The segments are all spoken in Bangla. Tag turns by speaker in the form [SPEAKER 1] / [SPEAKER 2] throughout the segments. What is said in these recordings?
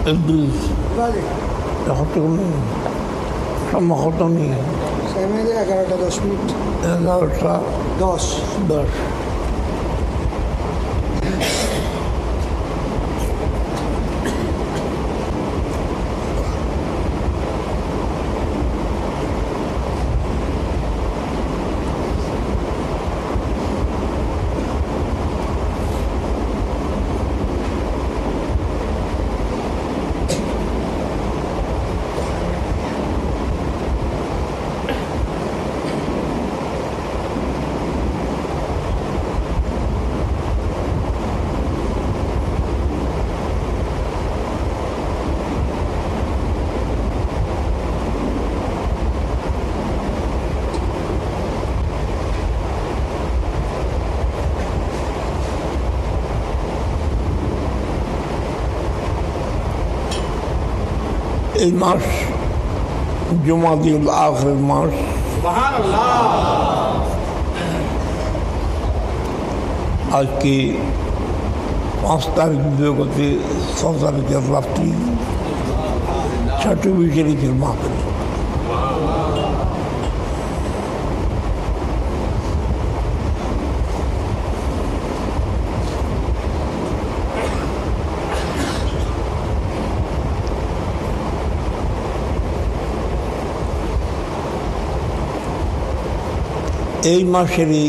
[SPEAKER 1] إدريس يحطكم sama kota ni.
[SPEAKER 2] Saya mende 11:10 minit.
[SPEAKER 1] 11:10. এই মাস জুমাতুল আখির মাস। আজকে 5 তারিখ বিগত 6 তারিখের রাত্রি 6:20 তারিখের মাহফিল। এই মাসেরই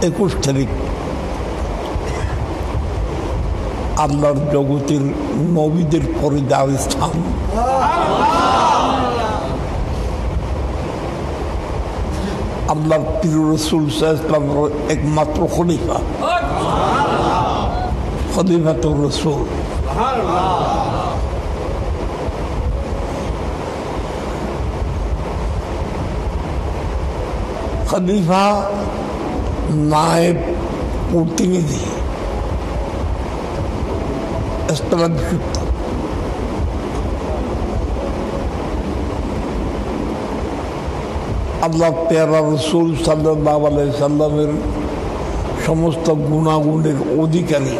[SPEAKER 1] 21 তারিখ আল্লাহর জগতের নবীদের পরে যার স্থান, আল্লাহর প্রিয় রাসূল সাল্লাল্লাহু আলাইহি ওয়াসাল্লামের একমাত্র খলিফা, খলিফাতুর রাসূল। খলিফা নায়েব প্রতিনিধি স্থলাভিষিক্ত। আল্লাহ প্যারা রাসূল সাল্লাল্লাহু আলাইহি সাল্লামের সমস্ত গুণাগুণের অধিকারী।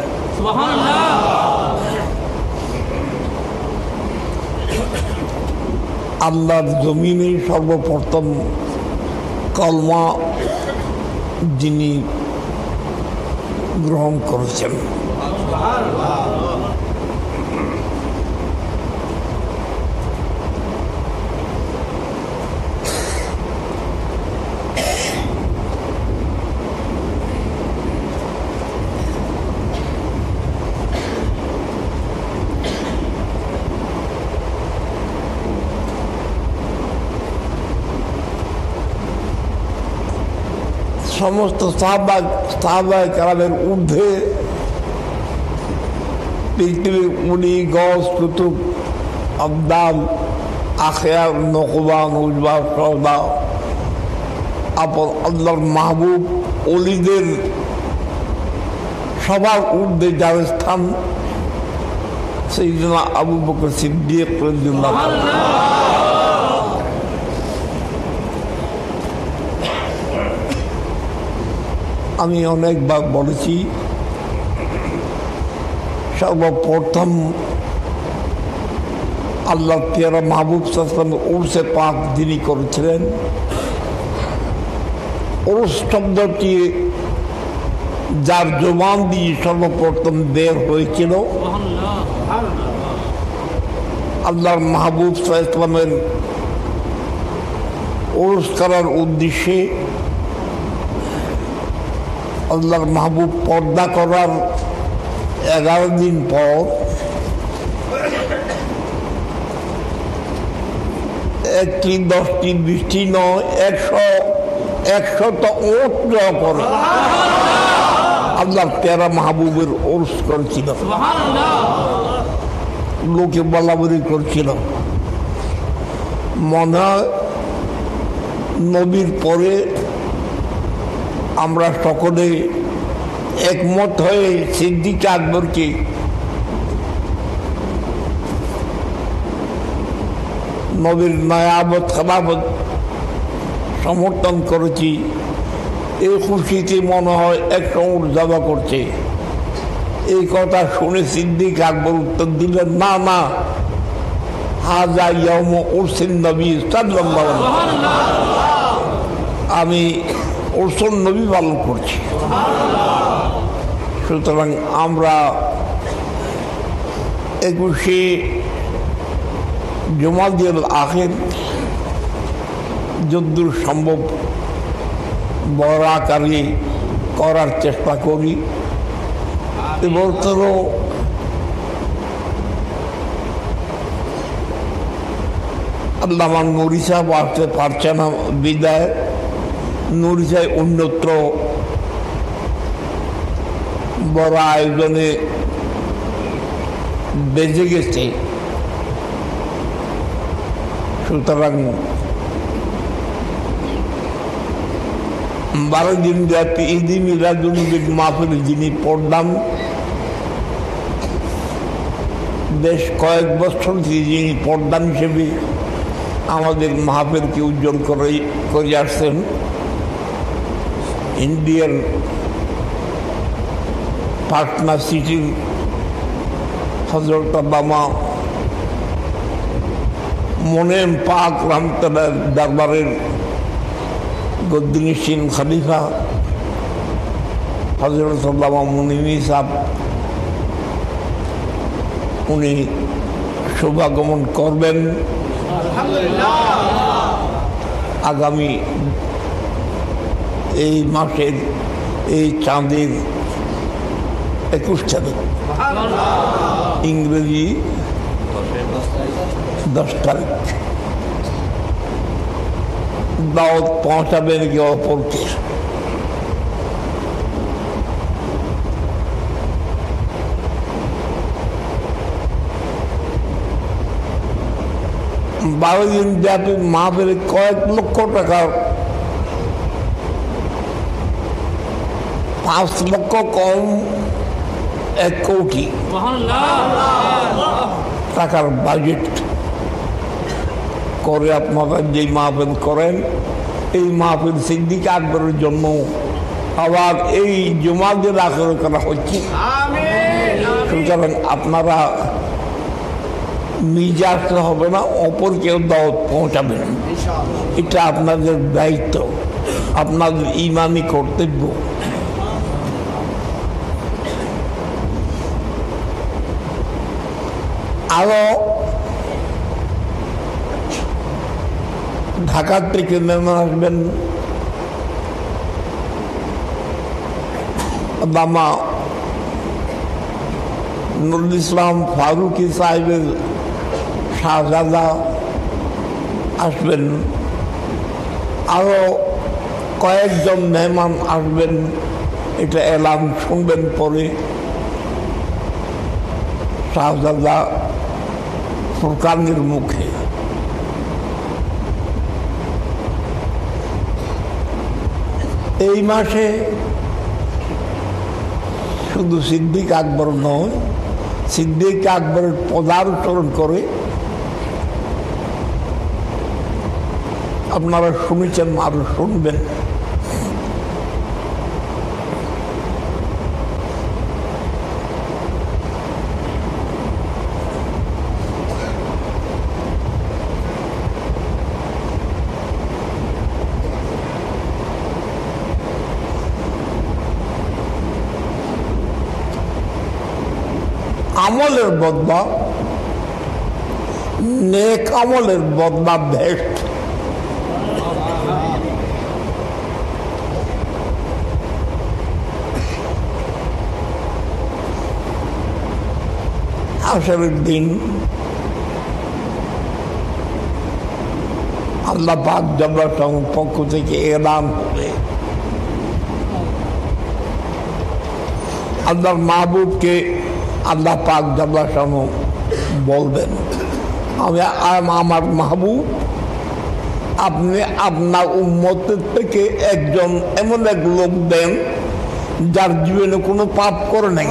[SPEAKER 1] আল্লাহর জমিনে সর্বপ্রথম কলমা যিনি গ্রহণ করেছেন, সমস্ত সাহাবায়ে কেরামের ঊর্ধ্বে পৃথিবীর উনি গজ কুতুব আবদাল আখিয়ার নকবা নুজবা সদা আপন আল্লাহর মাহবুব ওলিদের সবার ঊর্ধ্বে যার স্থান সাইয়্যিদুনা আবু বকর সিদ্দিক রাদিয়াল্লাহু আনহু। আমি অনেকবার বলেছি, সর্বপ্রথম আল্লাহ পিয়ারা মাহবুব সাল্লাল্লাহু আলাইহি ওয়াসাল্লাম উরসে পাক যিনি করেছিলেন, উরস শব্দটি যার জবান দিয়ে সর্বপ্রথম বের হয়েছিল আল্লাহর মাহবুব সাল্লাল্লাহু আলাইহি ওয়াসাল্লামের উরস করার উদ্দেশ্যে। আল্লাহর মাহবুব পর্দা করার 11 দিন পর 1টি 10টি 20টি নয় 100 ওট করে আল্লাহর প্যারা মাহবুবের উরস করেছিল। লোকে বলাবলি করছিল, মনে হয় নবীর পরে আমরা সকলে একমত হয়ে সিদ্দিক আকবরকে নবীর নয়াবত খেলাফত সমর্থন করেছি, এই খুশিতে মনে হয় এক কামড় জবা করছে। এই কথা শুনে সিদ্দিক আকবর উত্তর দিলেন, না না, হাজা ইয়াউম উরসিন নবী সাল্লাল্লাহু আলাইহি ওয়াসাল্লাম, আমি উরসুন নবী পালন করছি। সুতরাং আমরা 21শে জুমাদিল আখির যদ্দূর সম্ভব বড় আকারে করার চেষ্টা করি। এবার তো আল্লামা নুরি সাহেব আসতে পারছে না বিদায়, নুরি সাহেব অন্যত্র বড় আয়োজনে বেজে গেছে। সুতরাং 12 দিন ব্যাপী ঈদ-ই মিলাদুন্নবী মাহফিল যিনি পড়লাম, বেশ কয়েক বছর যিনি পর্দান হিসেবে আমাদের মাহফিলকে উজ্জ্বল করে আসছেন, ইন্ডিয়ান পাটনা সিটির হযরত আল্লামা মোনেম পাক রহমতুল্লাহ দরবারের গদ্দিনিসীন খলিফা হযরত আল্লামা মুনিমি সাহেব, উনি শুভাগমন করবেন আগামী এই মাসের এই চাঁদের 21 তারিখ, ইংরেজি 10 তারিখ। দাওয়াত পৌঁছাবেন কি অপরকে? বারো দিন ব্যাপী মাহফিলে কয়েক লক্ষ টাকার, 5 লক্ষ কম 1 কোটি টাকার বাজেট করে আপনারা যে মাহফিল করেন, এই মাহফিল সিদ্দিক আকবরের জন্য আবার এই জুমাদের আখের করা হচ্ছে। সুতরাং আপনারা নিজে আসতে হবে না, অপরকেও দাওয়াত পৌঁছাবেন। এটা আপনাদের দায়িত্ব, আপনাদের ইমানি কর্তব্য। আরো ঢাকা থেকে মেহমান আসবেন আল্লামা নুরুল ইসলাম ফারুকি সাহেবের শাহজাদা আসবেন, আরো কয়েকজন মেহমান আসবেন, এটা এলান শুনবেন পরে। শাহজাদা ফুরকানের মুখে। এই মাসে শুধু সিদ্দিক আকবর নয়, সিদ্দিক আকবরের পদার্পণ করে আপনারা শুনেছেন, আরো শুনবেন। আমলের বদলা, নেক আমলের বদলা বেস্ট। আসরের দিন আল্লাহ পাক জাল্লাহর পক্ষ থেকে এলান হবে, আল্লাহর মাহবুবকে আল্লাহ পাক জাল্লাহু বলবেন, আমি আমার মাহবুব, আপনি আপনার উম্মতের থেকে একজন এমন এক লোক দেন যার জীবনে কোনো পাপ করে নাই,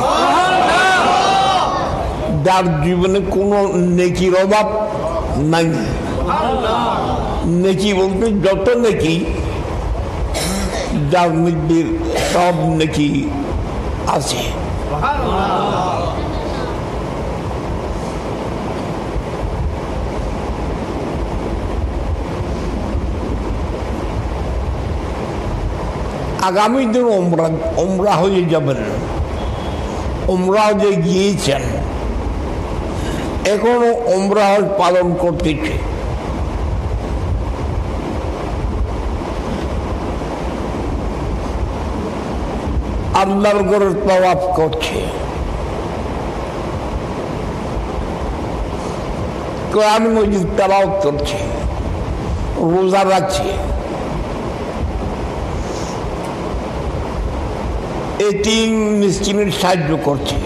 [SPEAKER 1] যার জীবনে কোনো নেকির অভাব নাই। নেকি বলতে যত নেকি, যার মধ্যে সব নাকি আছে। আগামী দিন ওমরা হয়ে যাবেন, ওমরা যে গিয়েছেন এখনো ওমরা পালন করতেছে। আল্লাহর ঘরের তাওয়াফ করছে, কোরআন মজিদ তেলাওয়াত করছে, রোজা রাখছে, এতিম মিসকিনের সাহায্য করছে।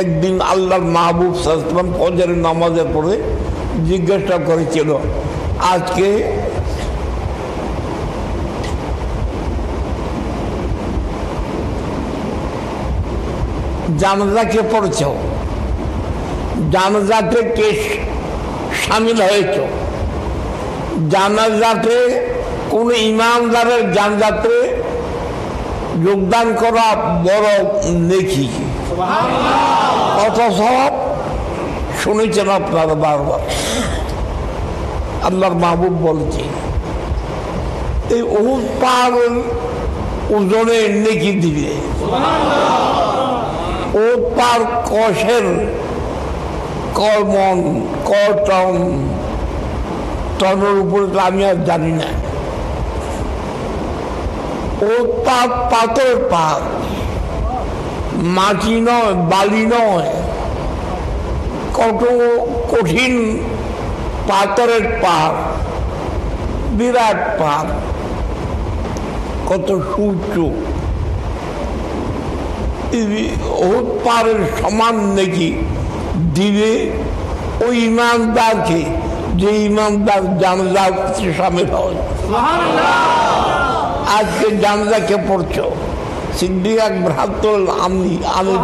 [SPEAKER 1] একদিন আল্লাহর মাহবুব সাল্লাল্লাহু আলাইহি ওয়াসাল্লাম ফজরের নামাজের পরে জিজ্ঞাসা করেছিল, আজকে জানাজাকে পড়ছ, জানাজাতে কে সামিল হয়েছ? জানাজাতে কোন ইমানদারের জানাজাতে যোগদান করা বড় নেকি, কত সব শুনেছেন আপনারা বারবার। আল্লাহর মাহবুব বলছে এই উহুদ পাহাড়ের ওজনে নেকি দিবে। উহুদ পাহাড় কষের কয় মন, কয় টন, টনের উপরে তো আমি আর জানি না। উহুদ পাহাড় পাথরের পাহাড়, মাটি নয়, বালি নয়, কত কঠিন পাথরের পাহাড়, বিরাট পাহাড়, কত সূর্য। উহুদ পাহাড়ের সমান নাকি দিবে ওই ইমানদারকে যে ইমানদার জানাজাতে শামিল হয়। আজকে জানাজাকে পড়ছো, সিদ্দিক আকবর হাতুল আমি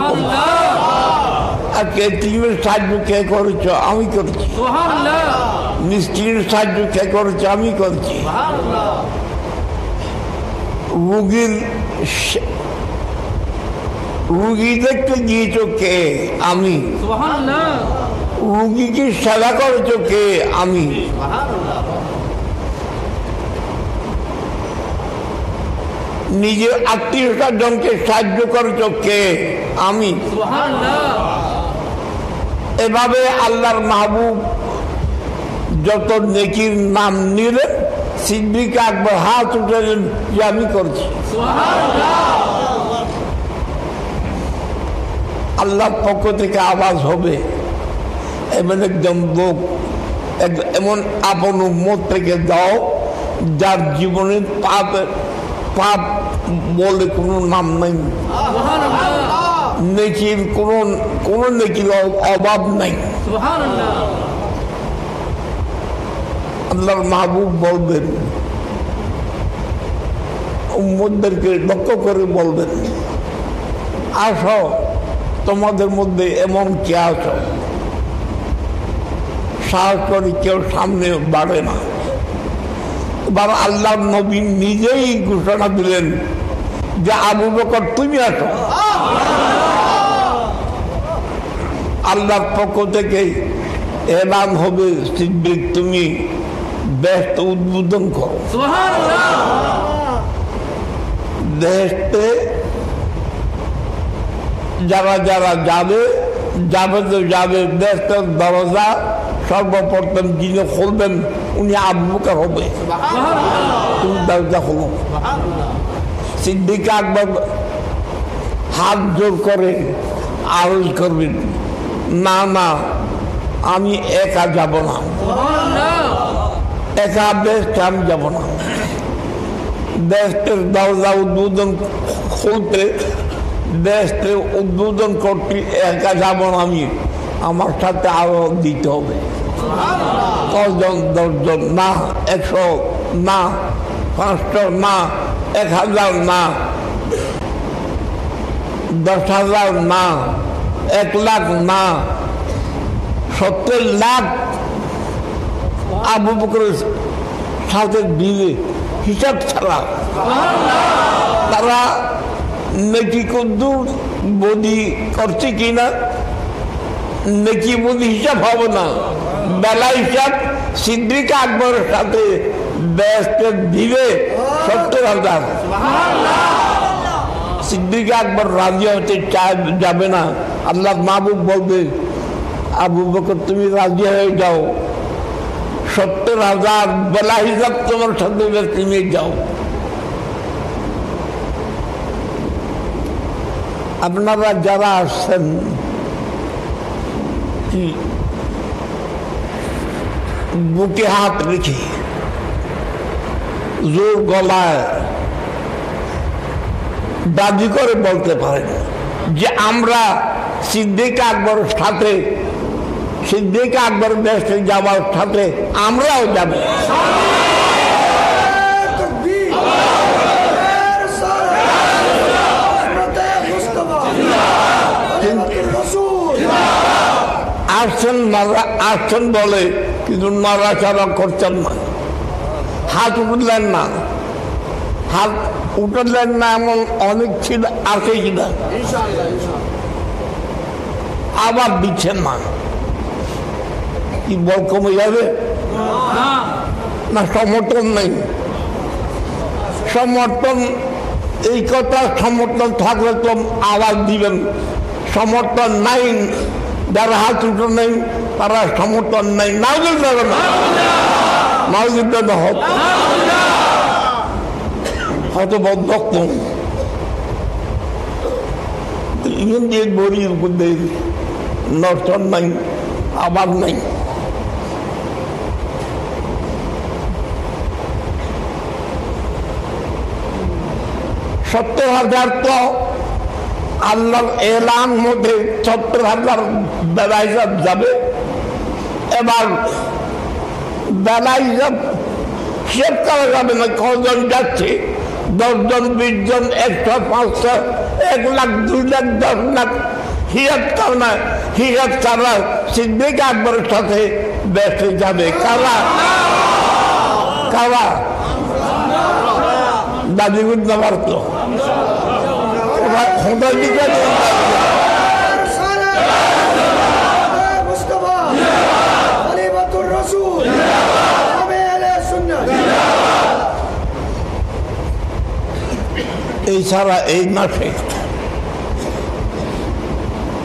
[SPEAKER 1] পড়ছি। আজকে এতিমের সাহায্য কে করেছ? আমি করছি। মিসকিনের সাহায্য কে করেছে? আমি করছি। রুগী দেখতে গিয়েছ কে? আমি। রুগীকে সেবা করেছ কে? আমি। নিজের আত্মীয় স্বজনকে সাহায্য করেছ কে? আমি। এভাবে আল্লাহর মাহবুব যত নেকির নাম নিলেন, সিদ্দিক আকবর হাত উঠালেন যে আমি করছি। আল্লাহর পক্ষ থেকে আওয়াজ হবে, এমন একজন লোক, এমন আপন উম্মত থেকে দাও যার জীবনে পাপ বলে কোনো নাম নাই, নেকির কোন নেকির অভাব নাই। আল্লাহর মাহবুব বলবেন, উম্মতদেরকে লক্ষ্য করে বলবেন, আসো তোমাদের মধ্যে এমন কে আছো সাহস করে কেউ সামনে বাড়ে না। এবার আল্লাহর নবী নিজেই ঘোষণা দিলেন যে আবু বকর তুমি আসো। আল্লাহর পক্ষ থেকে এলান হবে, সিদ্দিক তুমি বেহেশত উদ্বোধন করো। বেহেশতে যারা যারা যাবে তো যাবে, বেহেশতের দরজা সর্বপ্রথম যিনি খুলবেন উনি আবু বকর হবে। তুমি দরজা খুলো। সিদ্দিক আকবর হাত জোর করে আরজ করবেন, না না আমি একা যাব না, একা বেহেশতে আমি যাব না। বেহেশতের দরজা উদ্বোধন খুলতে, বেহেশতে উদ্বোধন করতে একা যাব না আমি, আমার সাথে আরো দিতে হবে। 10 জন, 10 জন না, 100 না, 500 না, 1000 না, 10,000 না, 1 লাখ না, 70 লাখ আবু বকরের সাথে দিলে হিসাব ছাড়া তারা নেকি কদ্দুর বদি করছে কিনা, নেকি বদি হিসাব হবে না, বেলা হিসাব সিদ্দিক আকবরের সাথে ব্যস্ত দিবে 70,000। সিদ্দিক আকবর রাজি হতে যাবে না, আল্লাহ মাহবুব বলবে আবু বকর তুমি রাজি হয়ে যাও, 70,000 বেলা হিসাব তোমার সাথে ব্যস্ত নিয়ে যাও। আপনারা যারা আসছেন কি বুকে হাত রেখে জোর গলায় দাবি করে বলতে পারেন যে আমরা সিদ্দিক আকবরের সাথে, সিদ্দিক আকবর দেশে যাওয়ার সাথে আমরাও যাব। আসছেন বলে কিন্তু নড়াচড়া করছেন না, হাত উঠলেন না, হাত উঠলেন না এমন অনেক ছিল আছে কিনা, আবার দিচ্ছেন না, কি বল কমে যাবে না? সমর্থন নেই, সমর্থন এই কথা সমর্থন থাকলে তো আওয়াজ দিবেন, সমর্থন নাই, যারা হাত উঠে নেই তারা সমর্থন নেই, নাউজুল দেবে না, নাউজুল দেবে হোক হয়তো বদ্ধ ইন্ডিয়ান বড়ির মধ্যে নর্থন নাই, আবার নাই। সত্তর হাজার তো আল্লাহর এলান মধ্যে 70,000 বেলা হিসাব যাবে। এবার বেলা হিসাব হিসেব করা যাবে না, কজন যাচ্ছে, 10 জন 20 জন 100 500 1 লাখ 2 লাখ 10 লাখ হিসাব করে না, হিসাব ছাড়া সিদ্দিক আকবরের সাথে বেঁচে যাবে কারা কারা দাবি করতে পারত এছাড়া এই মাসে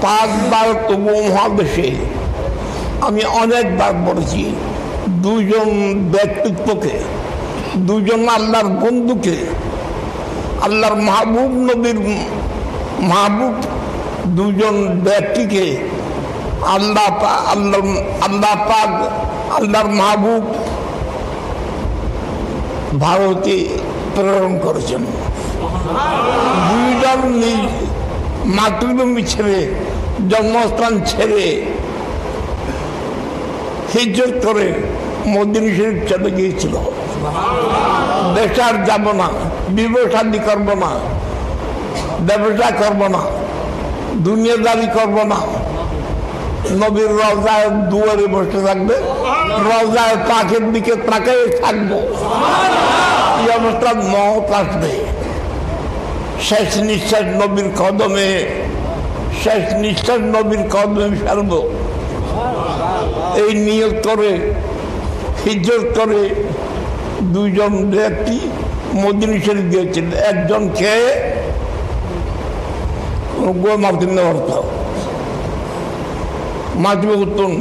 [SPEAKER 1] 5 বার তবু মহাদেশে আমি অনেকবার বলেছি, 2 জন ব্যক্তিত্বকে, 2 জন আল্লাহর বন্ধুকে, আল্লাহর মাহবুব নবীর মাহবুব 2 জন ব্যক্তিকে আল্লাহ পাক আল্লাহর মাহবুব ভারতে প্রেরণ করেছেন। 2 জন মাতৃভূমি ছেড়ে, জন্মস্থান ছেড়ে হিজরত করে মদিনা শরীফ চলে গিয়েছিল। দেশে আর যাব না, বিবাহ শাদী করবো না, ব্যবসা করবো না, দুনিয়াদারি করবো না, নবীর রওজায় দুয়ারে বসে থাকবে, রওজায় পাকের দিকে তাকিয়ে থাকবো। এই অবস্থা মত আসবে, শেষ নিঃশ্বাস নবীর কদমে, শেষ নিঃশ্বাস নবীর কদমে ফেলবো। এই নিয়ত করে হিজরত করে 2 জন ব্যক্তি মদিনা শরীফ গিয়েছিলেন। একজন খেয়ে মার্তিন মাতিব করতেন,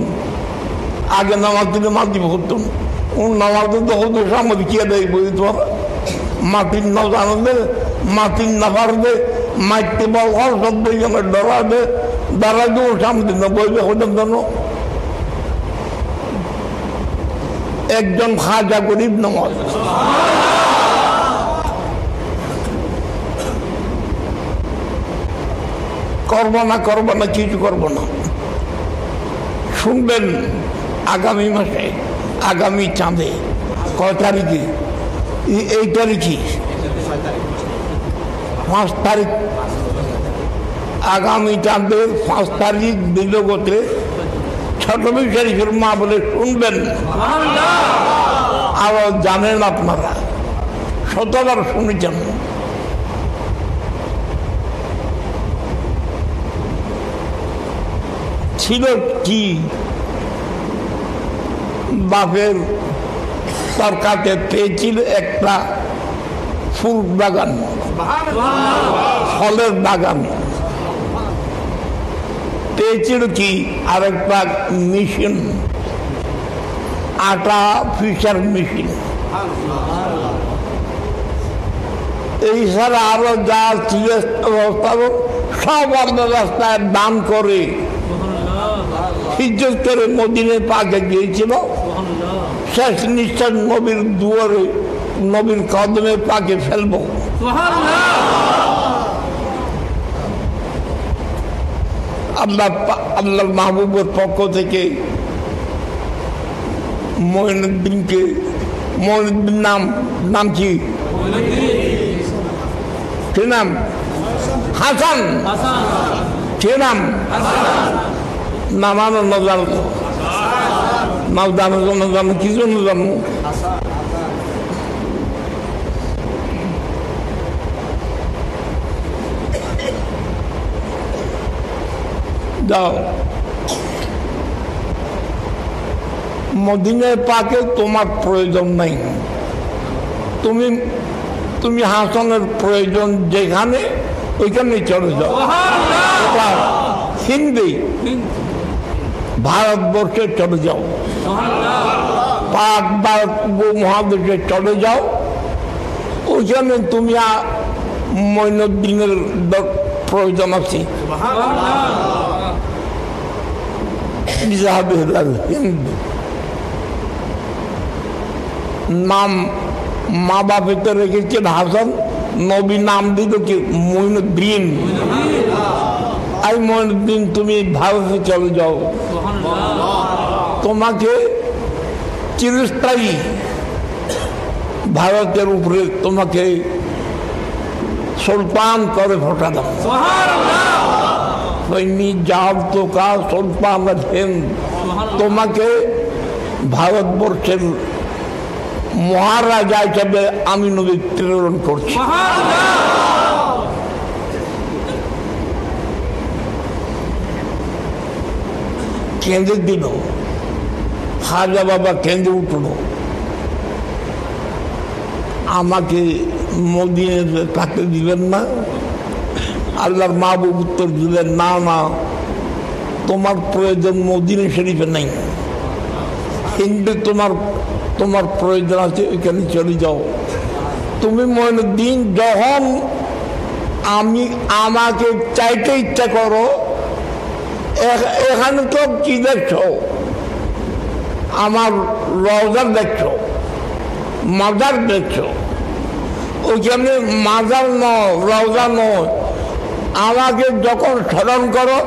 [SPEAKER 1] আগে নামাজ দিলে মাতিব করতেন, নামাজ তো সামনে কে দেয় বলি তোমার মাটির না জানবে, মাটির না পারবে, মাইতে বল সব বইজনে ডরাবে, দাঁড়াবে ও সামনে না বইবে হতেন কেন? একজন খাজা গরিব নামাজ করবো না কিছু করবো না। শুনবেন আগামী মাসে, আগামী চাঁদে, কয় তারিখে? এই তারিখে 5 তারিখ, আগামী চাঁদের 5 তারিখ দিলগতে ছোট শরীফের মা বলে শুনবেন আরো জানেন আপনারা, শতবার শুনেছেন। ছিল কি, বাপের তার কাছে পেয়েছিল একটা ফুল বাগান, ফলের বাগান পেয়েছিল, কি আর একটা মেশিন, আটা পিসার মেশিন। এই ছাড়া আরো যা ছিল সব অন্য রাস্তায় দান করে ইজ্জত করে মদিনায় পাকে গিয়েছিল। শেষ নিঃশ্বাস নবীর দুয়ারে, নবীর কদমে পাকে ফেলবো। আল্লাহর মাহবুবের পক্ষ থেকে মঈনুদ্দিনকে, মঈনুদ্দিন নাম কি নাম? হাসান। সে নাম নামানো না জানো, নাম জানো জানো কি জন্য জানো? যাও মদিনায় পাকে তোমার প্রয়োজন নাই। তুমি হাসানের প্রয়োজন যেখানে, ওইখানে চলে যাও। হিন্দি ভারতবর্ষে চলে যাও, পাক ভারত উপমহাদেশে চলে যাও। ওইখানে তুমি মঈনুদ্দিনের প্রয়োজন আছে। নাম মা বাপেতে রেখেছেন হাসান, নবী নাম দিল কি মঈনুদ্দিন। আই মঈনুদ্দিন, তুমি ভারতে চলে যাও, তোমাকে চিরস্থায়ী ভারতের উপরে তোমাকে সুলতান করে ভোটা দাও। সুলতান হিন্দ, তোমাকে ভারতবর্ষের মহারাজা হিসাবে আমি নবী প্রেরণ করছি। কেঁদে দিল, খাজা বাবা কেঁদে উঠল, আমাকে মদিনাতে থাকতে দিলেন না। আল্লাহর মাহবুব উত্তর দিলেন, না না, তোমার প্রয়োজন মদিনা শরীফে নেই, হিন্দু তোমার প্রয়োজন আছে, ওইখানে চলে যাও। তুমি মঈনুদ্দিন যখন আমাকে চাইতে ইচ্ছা করো, এখানে তো কি দেখছো? আমার রওজা দেখছো, মাজার দেখছো। ওইখানে মাজার নয়, রওজা নয়। আমাকে যখন স্মরণ করো,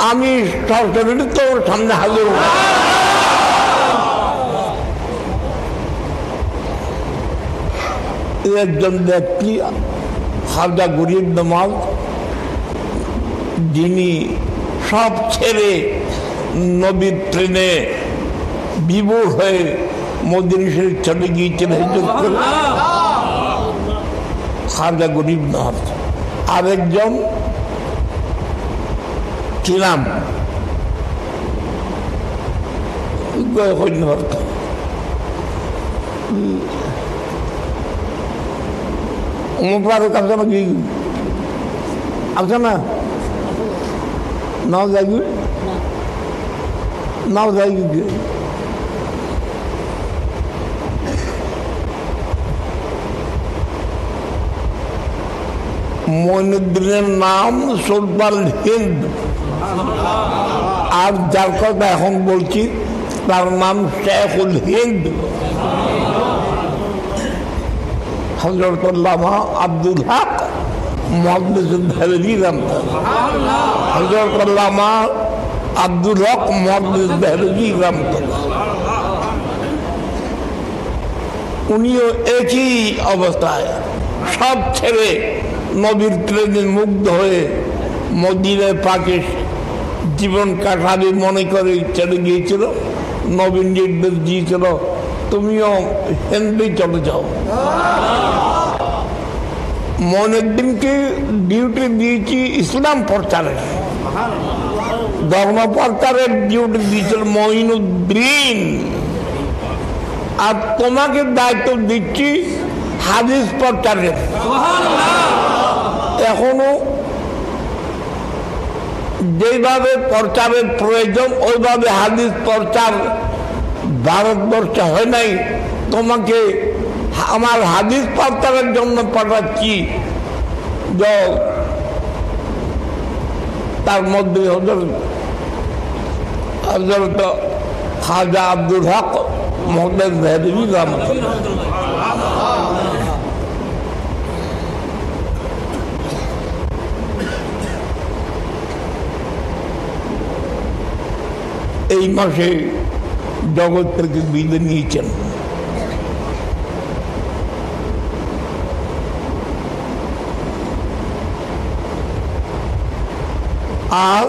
[SPEAKER 1] আমি সরাসরি তোর সামনে হাজির হব। একজন ব্যক্তি খাজা গরিব নওয়াজ, যিনি সব ছেড়ে নবীর ট্রেনে বিভোর হয়ে মদিনা শরীফ চলে গিয়েছিলেন হিজরত করে, খাজা গরিব নওয়াজ। আরেকজন কি নাম? ফারুক আছে নাকি? আছে না? নাও যাই, নাও যাই। মঈনুদ্দিনের নাম সুলতান হিন্দ, আর যার কথা এখন বলছি তার নাম শেখুল হিন্দ। হযরত আল্লামা আব্দুল হক মুহাদ্দিস দেহলভী রাহমাতুল্লাহ, হযরত আল্লামা আব্দুল হক মুহাদ্দিস দেহলভী রাহমাতুল্লাহ, উনিও একই অবস্থায় সব ছেড়ে নবীর প্রেমে মুগ্ধ হয়ে মদিনায় পাকে জীবন কাটাবে মনে করে চলে গিয়েছিল। নবীন নির্দেশ দিয়েছিল, তুমিও হিন্দি চলে যাও। মইনুদ্দিনকে ডিউটি দিয়েছি ইসলাম প্রচারের, ধর্ম প্রচারের ডিউটি দিয়েছিল মইনুদ্দিন, আর তোমাকে দায়িত্ব দিচ্ছি হাদিস প্রচারের। এখনো যেভাবে প্রচারের প্রয়োজন ওইভাবে হাদিস প্রচার ভারতবর্ষে হয় নাই। তোমাকে আমার হাদিস প্রচারের জন্য পাঠাচ্ছি। তার মধ্যে হযরত খাজা আব্দুল হক মুহাদ্দিস দেহলভী রাহমাতুল্লাহ, এই মাসে জগৎ থেকে বিদায় নিয়েছেন। আর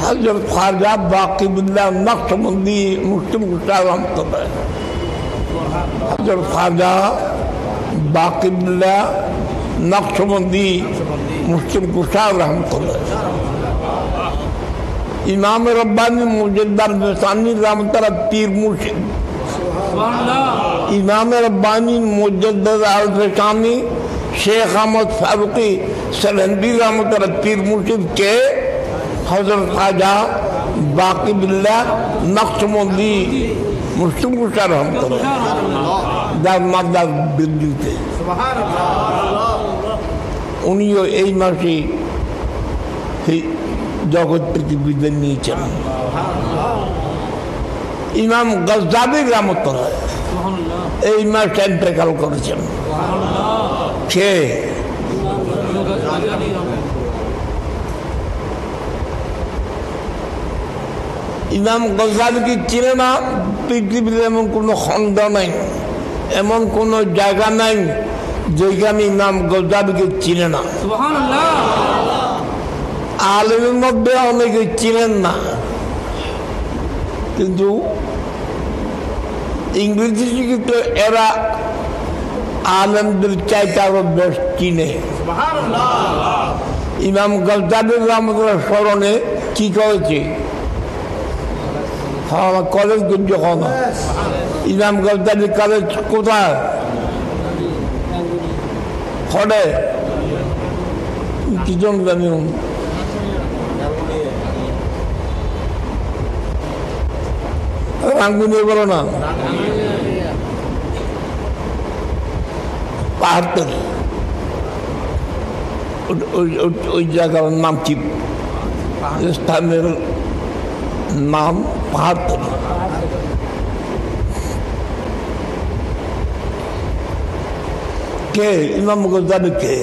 [SPEAKER 1] হযরত খাজা বাকিবুল্লাহ নকশবন্দি মুসলিম কুশাহ রহমতুল্লাহ, হযরত খাজা বাকিবুল্লাহ নকশবন্দি মুসলিম কুশাহ রহমতুল্লাহ, ইমাম রব্বানী মুজদ্দিদ বেসানি রহমতুল্লাহ পীর মুর্শিদ, ইমাম রব্বানী মুজদ্দিদ আল বেসানি शेख अहमद फारूकी सरहंदी रहमतुल्लाह पीर मुर्शिद के हजरत ख्वाजा बाक़िबिल्लाह नक्शबंदी मुस्लिम कुशा रहमतुल्लाह दार मादार बिल्ली थे। उन्हीं এই মাসে জগৎ থেকে বিদায় নিয়েছেন। ইমাম গজ্জাবী রহমতুল্লাহ এই মাসে ইন্তেকাল করেছেন। কে? ইমাম গজ্জাবীকে চিনে না পৃথিবীর এমন কোনো খন্ড নাই, এমন কোনো জায়গা নাই যেখানে ইমাম গজ্জাবীকে চিনে না। আলেমের মধ্যে অনেকে চিনেন না, কিন্তু ইংরেজি শিক্ষিত এরা আলেমদের চাইতে আরো বেশ চিনে। ইমাম গজ্জাবী রহমতুল্লাহ স্মরণে কি করেছে? কলেজ যখন ইমাম গজ্জাবী কলেজ কোথায় পড়ে কি জন জানি, রাঙ্গুনি বলো না, পাহাড়তলি, ওই জায়গার নাম কি? স্থানের নাম পাহাড়তলি। কে ইমাম গজ্জাবী? কে?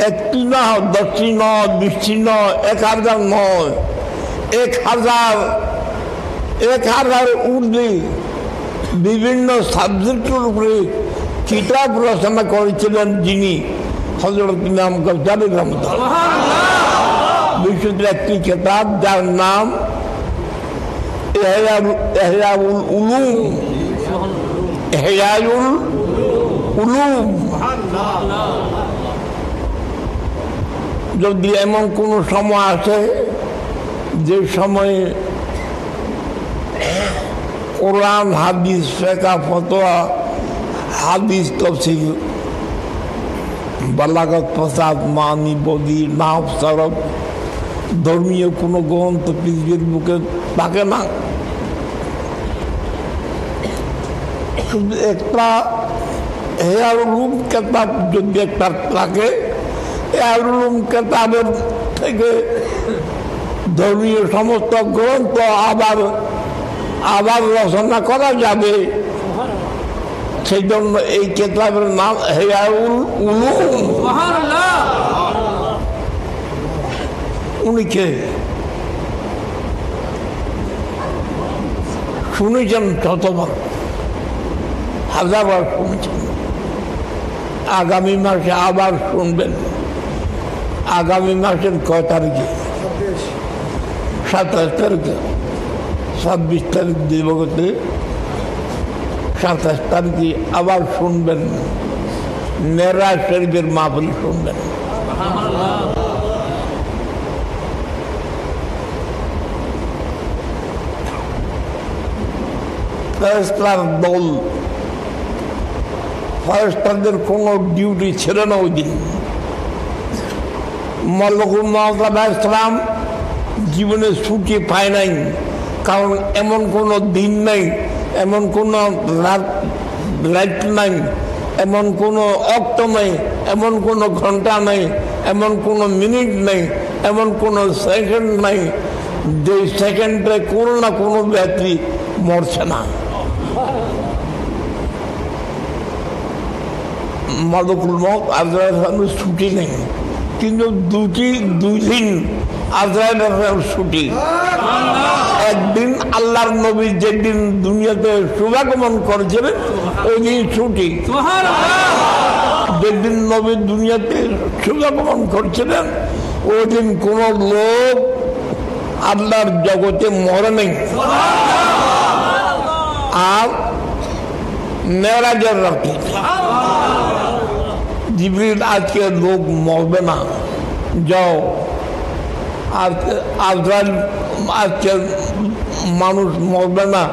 [SPEAKER 1] একটি না, 10টি নয়, 20টি নয়, 1000 নয়, 1000 ঊর্ধ্বে বিভিন্ন সাবজেক্টের উপরে কিতাব রচনা করেছিলেন যিনি, হযরত ইমাম গজ্জাবী রহমতুল্লাহ। বিশুদ্ধ একটি কিতাব যার নাম ইহয়াউল উলুম। যদি এমন কোনো সময় আছে যে সময়ে কোরআন, হাদিস, ফিকহ, ফতোয়া, হাদিস, তাফসীর, বালাগত, ফাসাদ, মানি, বদি, নাহব, সরফ, ধর্মীয় কোনো গ্রন্থ পৃথিবীর বুকে থাকে না। শুধু একটা ইহয়াউল উলুম কিতাব যদি একটা থাকে, ইহয়াউল উলুম কিতাবের থেকে ধর্মীয় সমস্ত গ্রন্থ আবার রচনা করা যাবে। সেই জন্য এই কিতাবের নাম ইহয়াউল উলুম। উনি কে? শুনেছেন শতবার, হাজারবার শুনেছেন, আগামী মাসে আবার শুনবেন, আগামী মাসের কয় তারিখে? 27 তারিখে। 26 তারিখ দিবসে 27 তারিখে আবার শুনবেন মেরাজ শরীফের মাহফিল শুনবেন। ফেরেশতার দল, ফেরেশতাদের কোনো ডিউটি ছিল না ওই দিন। মালাকুল মউত আলাইহিস সালাম জীবনে ছুটি পায় নাই, কারণ এমন কোনো দিন নাই, এমন কোনো রাত নাই, এমন কোনো অক্ত নাই, এমন কোনো ঘন্টা নাই, এমন কোনো মিনিট নাই, এমন কোনো সেকেন্ড নাই যে সেকেন্ডে কোনো না কোনো ব্যক্তি মরছে না। মালাকুল মউত আজরাইলের ছুটি নেই, কিন্তু দুই দিন আজরাইলের ছুটি। একদিন আল্লাহর নবী যেদিন দুনিয়াতে শুভাগমন করেছিলেন ওই দিন ছুটি। যেদিন নবী দুনিয়াতে শুভাগমন করছিলেন ওই দিন কোন লোক আল্লাহর জগতে মরে নেই। আর মেরাজের রাতে জিবরিল আজকে লোক মরবে না, যাও আজরাইল আজকে মানুষ মরবে না,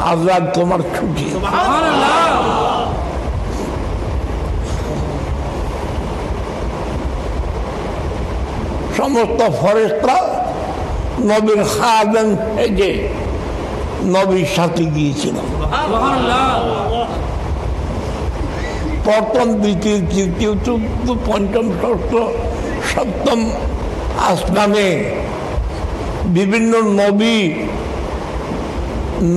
[SPEAKER 1] আজরাইল তোমার ছুটি। সমস্ত ফেরেশতা নবীর খাদেম থেকে নবীর সাথে গিয়েছিল। প্রথম, দ্বিতীয়, তৃতীয়, চতুর্থ, পঞ্চম, ষষ্ঠ, সপ্তম আসমানে বিভিন্ন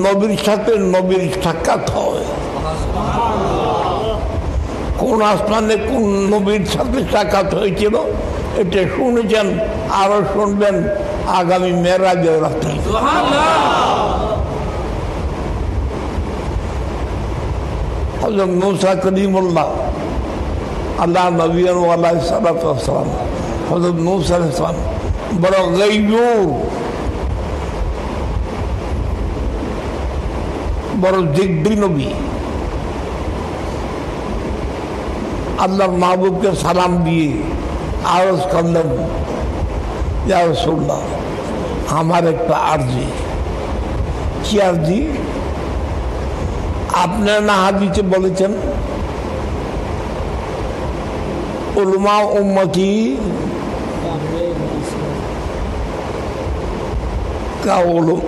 [SPEAKER 1] নবীর সাথে নবীর সাক্ষাৎ হয়। কোন আসমানে কোন নবীর সাথে সাক্ষাৎ হয়েছিল এটা শুনেছেন, আরো শুনবেন আগামী মেরাজের রাতে। হযরত মুসা কলিমুল্লাহ আল্লাহ নবী আলাইহিস সালাতু ওয়াস সালাম, হযরত মুসা আলাইহিস সালাম বড় গায়বুর, বড় জিদ্দি নবী। আল্লাহর মাহবুবকে সালাম দিয়ে আরজ করলেন, ইয়া রাসূলুল্লাহ আমার একটা আরজি। কি আরজি? আপনার না হাদিসে বলেছেন উলামা উম্মতি কা উলুম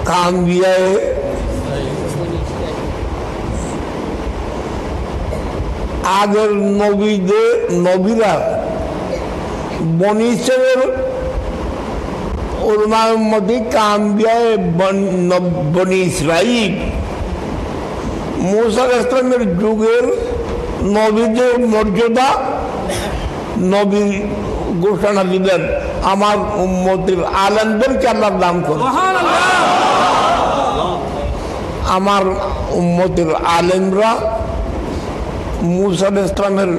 [SPEAKER 1] কামবিয়ায়ে আগের নবীরা বনি ইসরাইলের উলামা উম্মতি কামবিয়ায়ে বনি ইসরাইল। মুসা আলাইহিস সালামের যুগের নবীদের মর্যাদা নবী ঘোষণা দিলেন, আমার উম্মতের আলেমদেরকে আল্লাহ দান করে। আমার উম্মতের আলেমরা মুসা আলাইহিস সালামের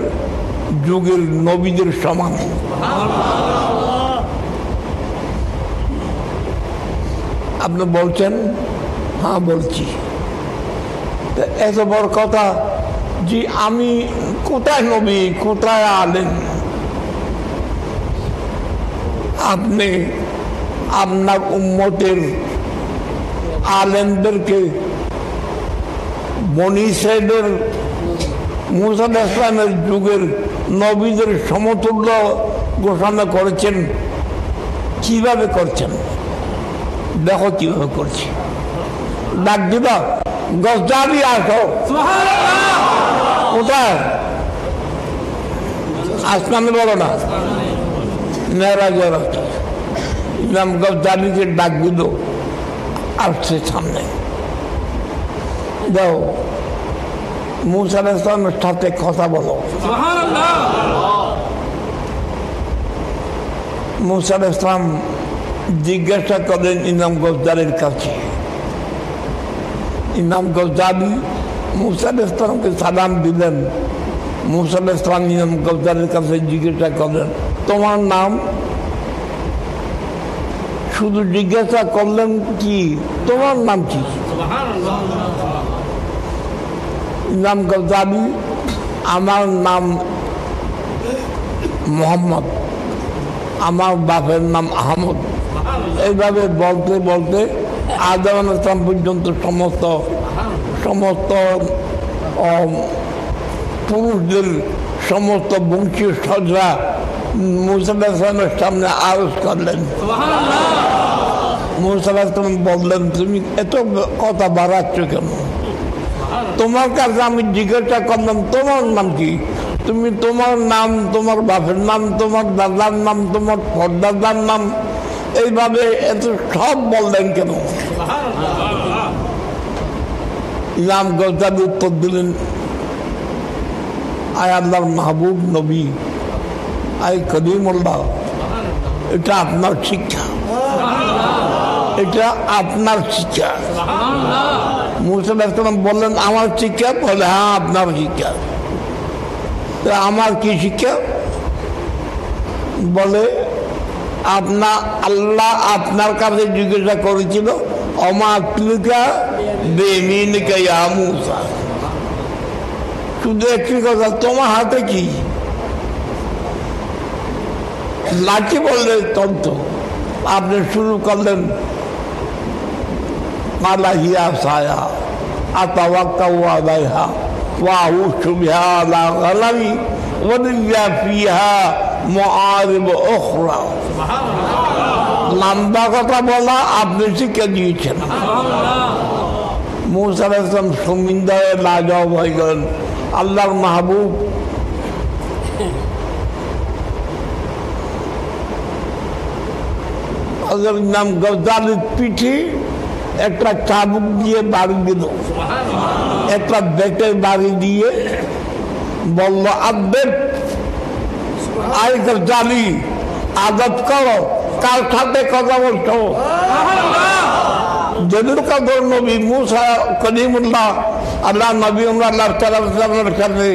[SPEAKER 1] যুগের নবীদের সমান। আপনি বলছেন? হ্যাঁ বলছি। এত বড় কথা যে আমি কোথায় নবী, কোথায় আলেম? আপনি আপনার উম্মতের আলেমদেরকে বনি ইসরাইলের মুসা আলাইহিস সালামের যুগের নবীদের সমতুল্য ঘোষণা করেছেন। কিভাবে করছেন দেখো, কিভাবে করছি। ডাক দিবা, গজদাবি আসো। কোথায়? আসমানে বলো না, মেরাজের রাতে ইমাম গজদাবিকে ডাক দিল, আসছে সামনে। যাও মুসা আলাইহিস সালামের সাথে কথা বলো। মুসা আলাইহিস সালাম জিজ্ঞাসা করেন ইমাম গজদাবির কাছে। ইমাম গজদাবি মুসা আলাইহিস সালামকে সালাম দিলেন, মুসা আলাইহিস সালাম ইমাম গাযযালীর কাছে জিজ্ঞাসা করলেন, তোমার নাম? শুধু জিজ্ঞাসা করলেন কি তোমার নাম কি? ইমাম গাযযালী, আমার নাম মোহাম্মদ, আমার বাপের নাম আহমদ। এইভাবে বলতে বলতে আদম আলাইহিস সালাম পর্যন্ত সমস্ত পুরুষদের সমস্ত বংশীয় সদরা মুসা আলাইহিস সালামের সামনে আরজ করলেন। মুসা আলাইহিস সালাম বললেন, তুমি এত কথা বাড়াচ্ছ কেন? তোমার কাছে আমি জিজ্ঞাসা করলাম তোমার নাম কি? তুমি তোমার নাম, তোমার বাপের নাম, তোমার দাদার নাম, তোমার পরদাদার নাম, এইভাবে এত সব বললেন কেন? ইমাম গাযযালী উত্তর দিলেন, আয় আল্লাহর মাহবুব নবী, আয় কলিমুল্লাহ, এটা আপনার শিক্ষা, এটা আপনার শিক্ষা। মুসা আলাইহিস সালাম বললেন, আমার শিক্ষা? বলে, হ্যাঁ আপনার শিক্ষা। আমার কি শিক্ষা? বলে, আল্লাহ আপনার কাছে জিজ্ঞাসা করেছিল, অমা তুলকা বিয়ামিনিকা ইয়া মূসা, শুধু একটি কথা, তোমার হাতে কি? লাঠি বললে তন্ত। আপনি শুরু করলেন, কালা হিয়া সায়া আতাওয়াক্কাউ আলাইহা ওয়া আউযু বিহা আলা গানামি ওয়া লিয়া ফিহা মুআরিব উখরা। লম্বা কথা বলা আপনি শিক্ষা দিয়েছেন। মুসা আলাইহিস সালাম শর্মিন্দা হয়ে লাজবাব হয়ে গেলেন। আল্লাহর মাহবুব ইমাম গাযযালীর পিঠে একটা চাবুক দিয়ে বাড়ি দিল, একটা বেটের বাড়ি দিয়ে বলল, আদব, আয় গাযযালী, আদব করো, কার সাথে কথা বলছো? জলিল কদর নবী মুসা কলিমুল্লাহ, আল্লাহ নবী আল্লাহ সাল্লাল্লাহু সাথে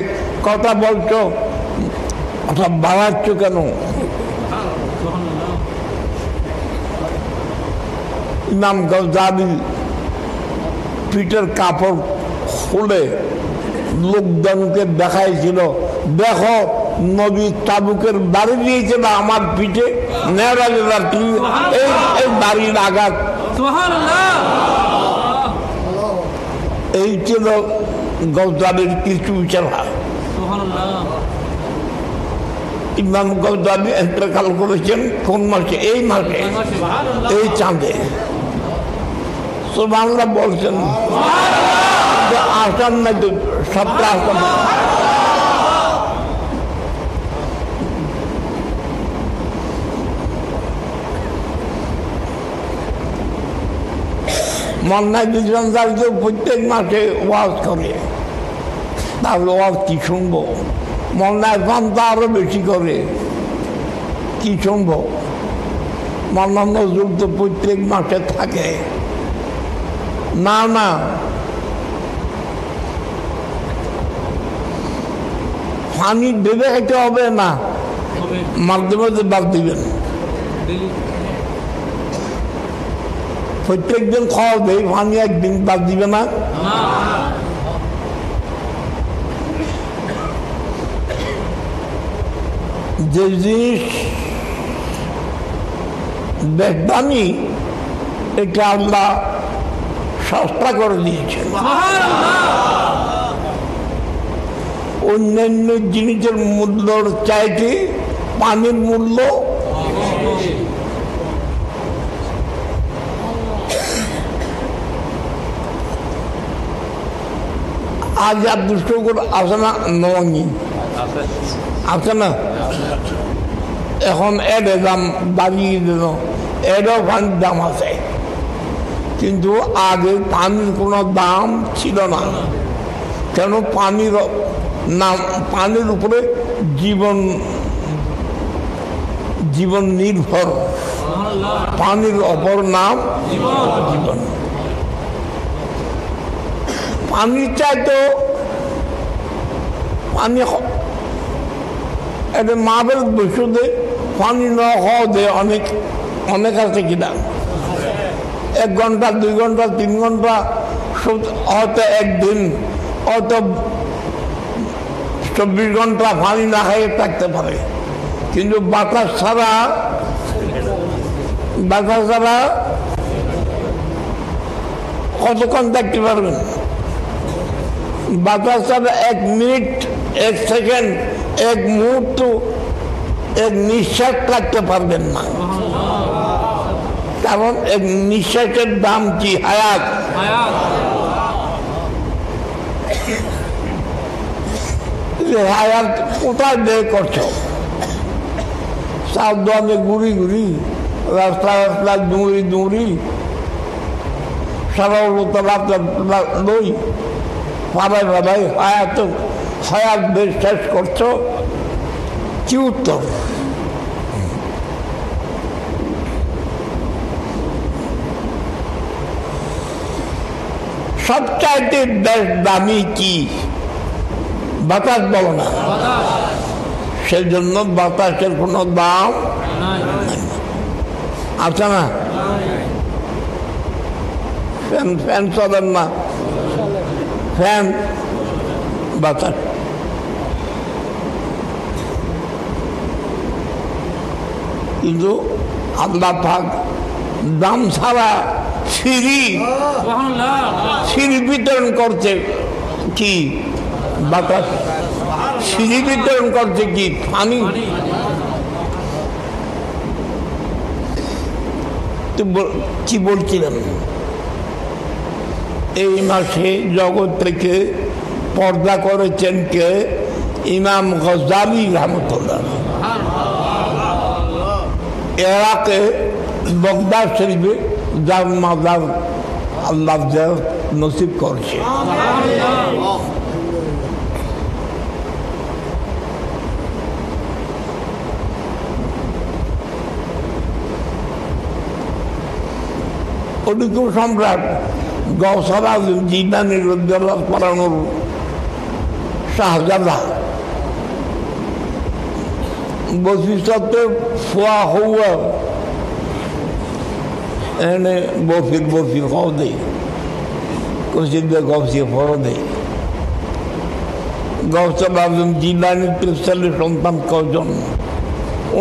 [SPEAKER 1] কথা বলছো, কথা বাড়াচ্ছ কেন? ইমাম গাযযালী পিঠের কাপড় খুলে লোকজনকে দেখাইছিল, দেখো নবী চাবুকের বাড়ি দিয়েছিল আমার পিঠে, এই বাড়ির আঘাত। এই ছিল গাযযালীর কিছু চেহারা। ইমাম গাযযালী ইন্তেকাল করেছেন কোন মাসে? এই মাসে, এই চাঁদে। সুবহানাল্লাহ বলছেন, আসান না তো সপ্তাহ আসন। মন্নায় দুজন প্রত্যেক মাসে ওয়াজ করে, তাহলে ওয়াজ কি শুনবো? মন্নায় ঘন্টা আরো বেশি করে, কি শুনবো? মন্না নজরুল তো প্রত্যেক মাসে থাকে না। না, পানি দেবে খেতে হবে না, মাঝে মাঝে বাদ দিবেন। প্রত্যেক দিন খাওয়া দেয়, পানি একদিন বাদ দিবে না। যে জিনিস বেদামি, এটা আল্লাহ সস্তা করে দিয়েছে। অন্যান্য জিনিসের মূল্যর চাইতে পানির মূল্য আজ আর দুষ্ট করে আসে না, নঙ্গি আছে না? এখন এর দাম বাড়িয়ে দিল, এরও পানির দাম আছে, কিন্তু আগে পানির কোনো দাম ছিল না। কেন? পানির নাম, পানির উপরে জীবন নির্ভর, পানির অপর নাম জীবন। পানি চাইতো, পানি এটা মাবের বসুদে পানি না হওয়া দেয় অনেক অনেক আছে কিনা 1 ঘন্টা 2 ঘন্টা 3 ঘন্টা হয়তো একদিন হয়তো 24 ঘন্টা পানি না খেয়ে থাকতে পারে, কিন্তু বাতাস ছাড়া কতক্ষণ থাকতে পারবেন? বাতাস ছাড়া 1 মিনিট 1 সেকেন্ড 1 মুহূর্ত 1 নিঃশ্বাস রাখতে পারবেন না, কারণ 1 নিঃশ্বাসের দাম কি? হায়াত। হায়াত কোথায় বের করছো? সাবধানে ঘুরি ঘুরি রাস্তা দৌড়ি সারা লই ভাবাই হায়াত বের শেষ করছো, কি উত্তর? সবচাইতে বেশ দামি কি? বাতাস বলো না, সেজন্য বাতাসের কোনো দাম আছে না? ফ্যান চলেন না, ফ্যান বাতাস। কিন্তু আল্লাহ পাক দাম ছাড়া সিঁড়ি বিতরণ করছে কি? বাতাস। সিঁড়ি বিতরণ করছে কি? পানি। কি বলছিলাম? এই মাসে জগৎ থেকে পর্দা করেছেন কে? ইমাম গজালি রহমতুল্লাহ। ইরাকে বগদাদ শরীফে যার মাজার আল্লাহ নসিব করছে। ওদিকেও সম্রাট গৌসুল আজম জিলানী রাদিয়াল্লাহু তাআলার শাহজাদা ভবিষ্যতে ফুয়া হওয়া এনে বফির খাওয়া দেয়, কসিদে গৌসি ফর দেয়। গৌসুল আজম জিলানীর ছেলে সন্তান কজন?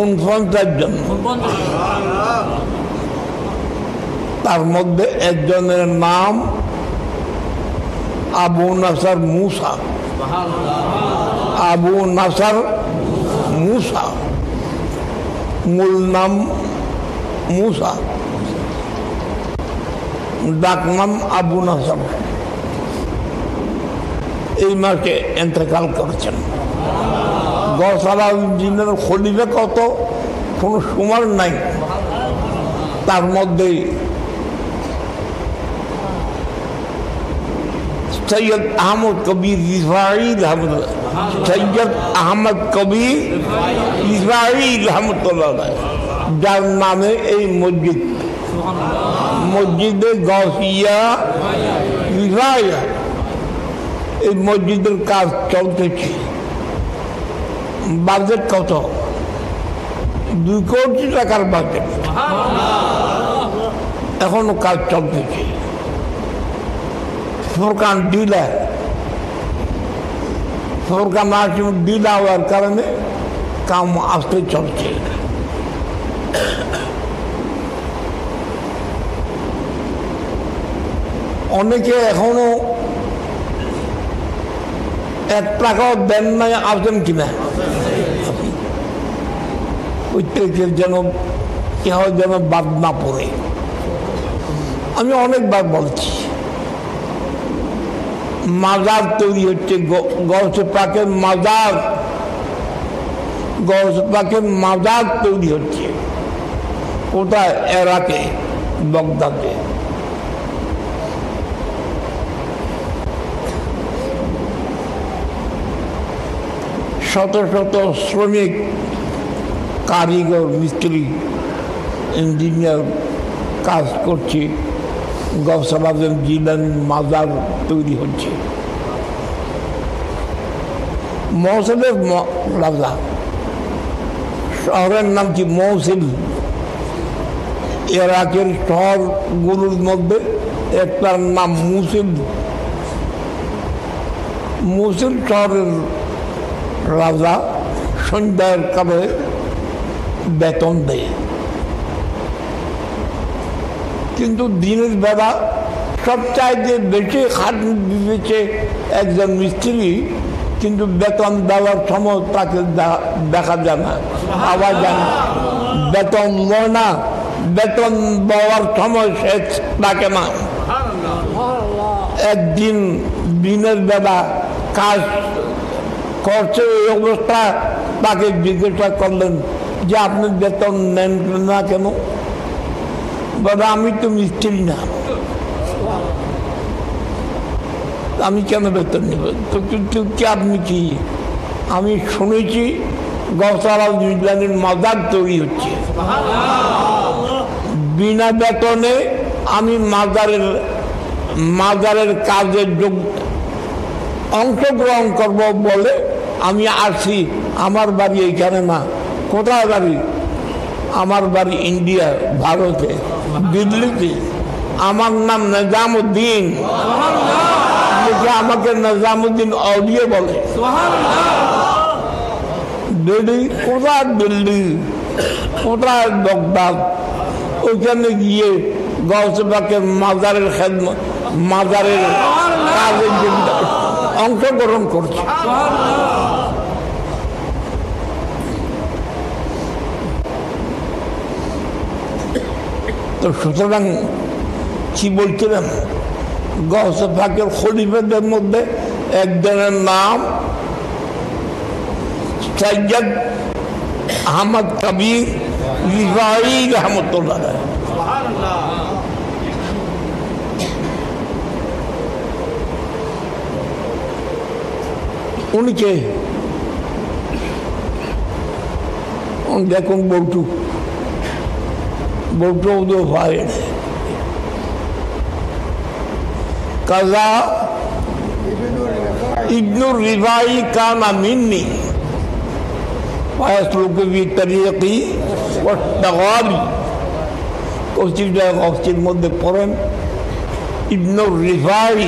[SPEAKER 1] 49 জন। তার মধ্যে একজনের নাম আবু নাসার মুসা। আবু নাসার মুসা, মূল নাম মুসা, ডাক নাম আবু নাসার। এই মাসে ইন্তেকাল করেছেন। গৌসুল আজমের খলিফা কত কোনো সীমার নাই। তার মধ্যে সৈয়দ আহমদ কবির রিফাই সৈয়দ আহমদ কবির রিফাই রহমতুল্লাহ, যার নামে এই মসজিদে গৌসিয়া রিফাইয়া, এই মসজিদের কাজ চলতেছে। বাজেট কত? 2 কোটি টাকার বাজেট, এখনো কাজ চলতেছে। ফোরকান ডিলা হওয়ার কারণে কাম আসতে চলছে। অনেকে এখনো 1 টাকাও দেন নাই, আসেন কিনা? প্রত্যেকের যেন কেহ যেন বাদ না পড়ে। আমি অনেকবার বলছি, মাজার তৈরি হচ্ছে, গৌসে পাকের মাজার তৈরি হচ্ছে। কোথায়? ইরাকে, বাগদাদে। শত শত শ্রমিক, কারিগর, মিস্ত্রি, ইঞ্জিনিয়ার কাজ করছে। গৌসুল আজম জিলানী মাজার তৈরি হচ্ছে। মহসেনের রাজা শহরের নাম কি মৌসিল। ইরাকের শহরগুলোর মধ্যে একটার নাম মুসিল। মুসিল শহরের রাজা সন্ধ্যার কালে বেতন দেয়, কিন্তু দিনের বেলা সবচাইতে বেশি খাটনি দিয়েছে একজন মিস্ত্রি, কিন্তু বেতন দেওয়ার সময় তাকে দেখা যায় না, পাওয়া যায় না। বেতন লয় না, বেতন দেওয়ার সময় সে ডাকে না। একদিন দিনের বেলা কাজ করছে এই অবস্থা, তাকে জিজ্ঞাসা করলেন যে আপনি বেতন নেন না কেন? বলে আমি তো মিস্ত্রি না, আমি কেন বেতন নেব? তো কিন্তু কি আপনি কি? আমি শুনেছি গৌসালাল জিলানীর মাজার তৈরি হচ্ছে, বিনা বেতনে আমি মাজারের কাজে অংশগ্রহণ করব বলে আমি আসি। আমার বাড়ি এইখানে না। কোথায় বাড়ি? আমার বাড়ি ইন্ডিয়া, ভারতে, দিল্লিতে। আমার নাম নিজামুদ্দিন, আমাকে নিজামুদ্দিন অলিয়ে বলে। দিল্লি কোথায়? দিল্লি কোথায়? বাগদাদ। ওইখানে গিয়ে গৌসে পাকের মাজারের কাজে অংশগ্রহণ করছে। তো সুতরাং কি বলছিলাম, গৌসে পাকের খলিফাদের মধ্যে একজনের নাম সৈয়দ আহমদ কবির রিফাই রহমতুল্লাহ। উনি কে? দেখুন বৌটু উদয় ভাই কাজা ইবনুর রিফাই কানা মিন্নি ফায়াসলুকু ফি তরিকি ওয়াত তাগাবি। কষ্টির মধ্যে পড়েন ইবনুর রিফাই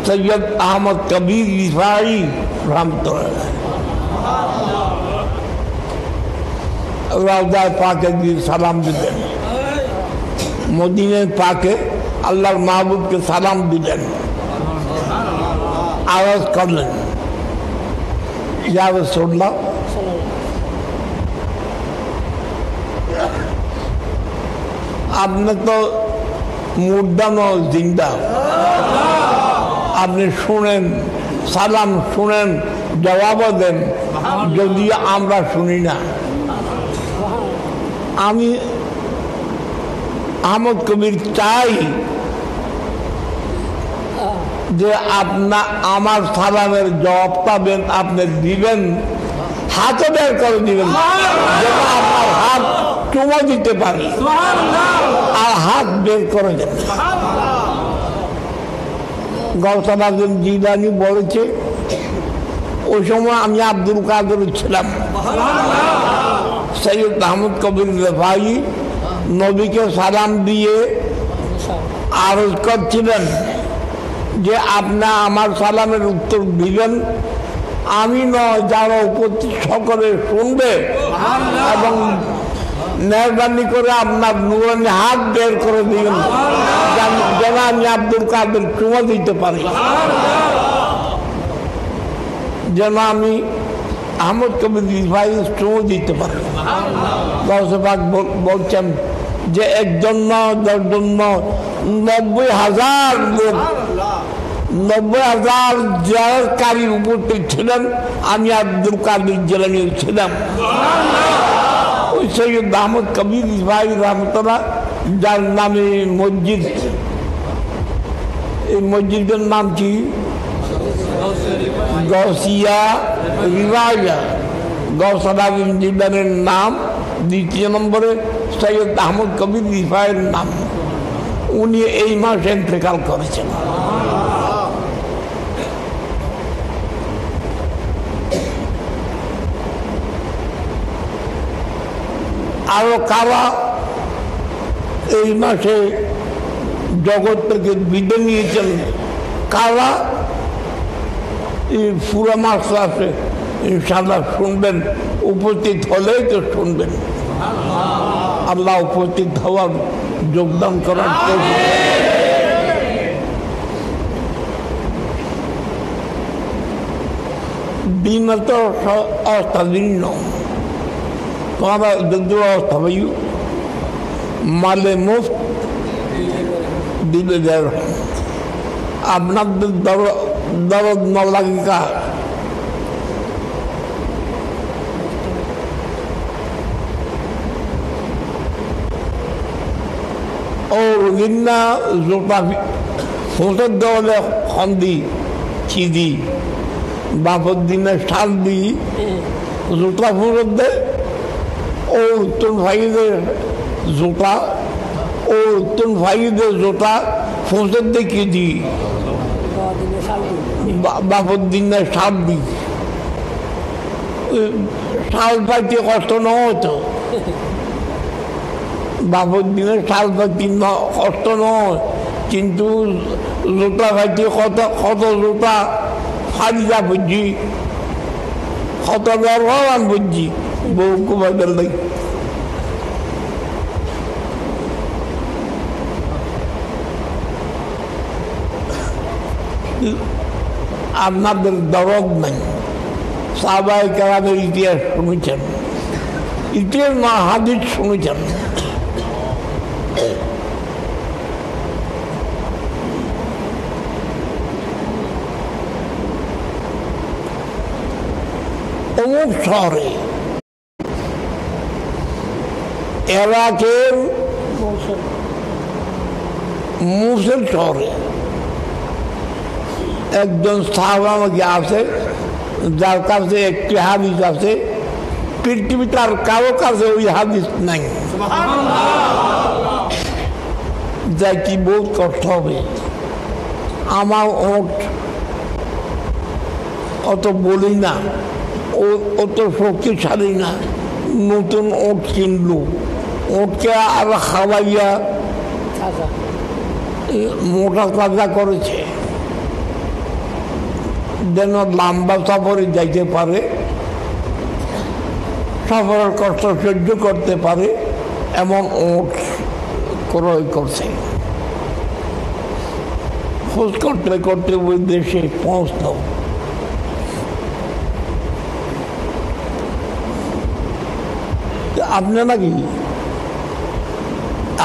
[SPEAKER 1] সৈয়দ আহমদ কবির রিফাই রহমতুল্লাহ। রওজা পাকে দিয়ে সালাম দিলেন, মদিনা পাকে আল্লাহর মাহবুবকে সালাম দিলেন, আওয়াজ করলেন ইয়া রাসূলুল্লাহ। আপনি তো মুর্দা নয়, জিন্দা। আপনি শুনেন, সালাম শুনেন, জবাবও দেন, যদি আমরা শুনি না। আমি আহমদ কবির চাই যে আমার সালামের জবাবটা আপনি দিবেন, হাতে বের করে দিবেন, যেন আপনার হাত চুমো দিতে পারি, আর হাত বের করে দেন। গৌসালাল জিলানী বলেছে ওই সময় আমি আব্দুল কাদের ছিলাম। সৈয়দ আহমদ কবির রিফাই নবীকে সালাম দিয়ে আরজ করছিলেন যে আপনি আমার সালামের উত্তর দিবেন, আমি নয়, যারা উপস্থিত সকলে শুনবে, এবং মেহরবানি করে আপনার নুরানি হাত বের করে দিবেন, যেন আমি আব্দুল কাদের চুমো দিতে পারি, যেন আমি আহমদ কবির রিফাই চুমো দিতে পারি। গৌসে পাক বলছেন যে একজন 90,000 লোক, 90,000 যার কারির উপস্থিত ছিলেন, আমি আব্দুল কাদের জিলানী ছিলাম। ওই সৈয়দ আহমদ কবির রিফাই রহমতুল্লাহ, যার নামে মসজিদ, এই মসজিদের নাম কি? গৌসিয়া রিফাইয়া। গৌসালাল জিলানীর নাম, দ্বিতীয় নম্বরে সৈয়দ আহমদ কবির রিফাইয়ের নাম। উনি এই মাসে ইন্তেকাল করেছেন। আরো কারা এই মাসে জগৎ থেকে বিদায় নিয়েছেন, কারা এই পুরো মাস আছে ইনশাআল্লাহ শুনবেন, উপস্থিত হলেই তো শুনবেন। আল্লাহ উপস্থিত হওয়ার যোগদান করার দিন তো অস্থালীন তোমারা যদিও অস্থাবী মালে মুফত দিলে দেয় আপনাদের দরদ ন লাগে কার और गिन्ना जोटा फोटो दौले खंदी चीदी बापुद्दीन ने साल दी जोटा फोटो दे और तुम भाई दे जोटा और तुम भाई दे जोटा फोटो दे की दी बापुद्दीन ने साल दी साल पाती कष्ट न हो तो বাপুদ্দিনের সাল পাতি কষ্ট নয়, কিন্তু জোটা খাইতে কত কত জোটা ফারিদা বুঝছি, কত ব্যবহার বুঝছি, বউ কুমাদের লাগে আপনাদের দরদ নাই। সাহাবায়ে কেরামের ইতিহাস শুনেছেন, ইতিহাস না হাদিস শুনেছেন। অমুক শহরে ইরাকের মুসল শহরে একজন সাহাবা আমাকে আছে, যার কাছে একটি হাদিস আছে, পৃথিবীতে আর কারো কাছে ওই হাদিস নাই। যা কি বহুত কষ্ট হবে। আমার ওট অত বলি না, অত শক্তিশালী না, নতুন ওট কিনলো, ওটকে আর খাওয়াইয়া মোটা তাজা করেছে যেন লম্বা সফরে যাইতে পারে, সফরের কষ্ট সহ্য করতে পারে এমন ওট ক্রয় করছে। খোঁজ করতে করতে ওই দেশে পৌঁছল। আপনার নাকি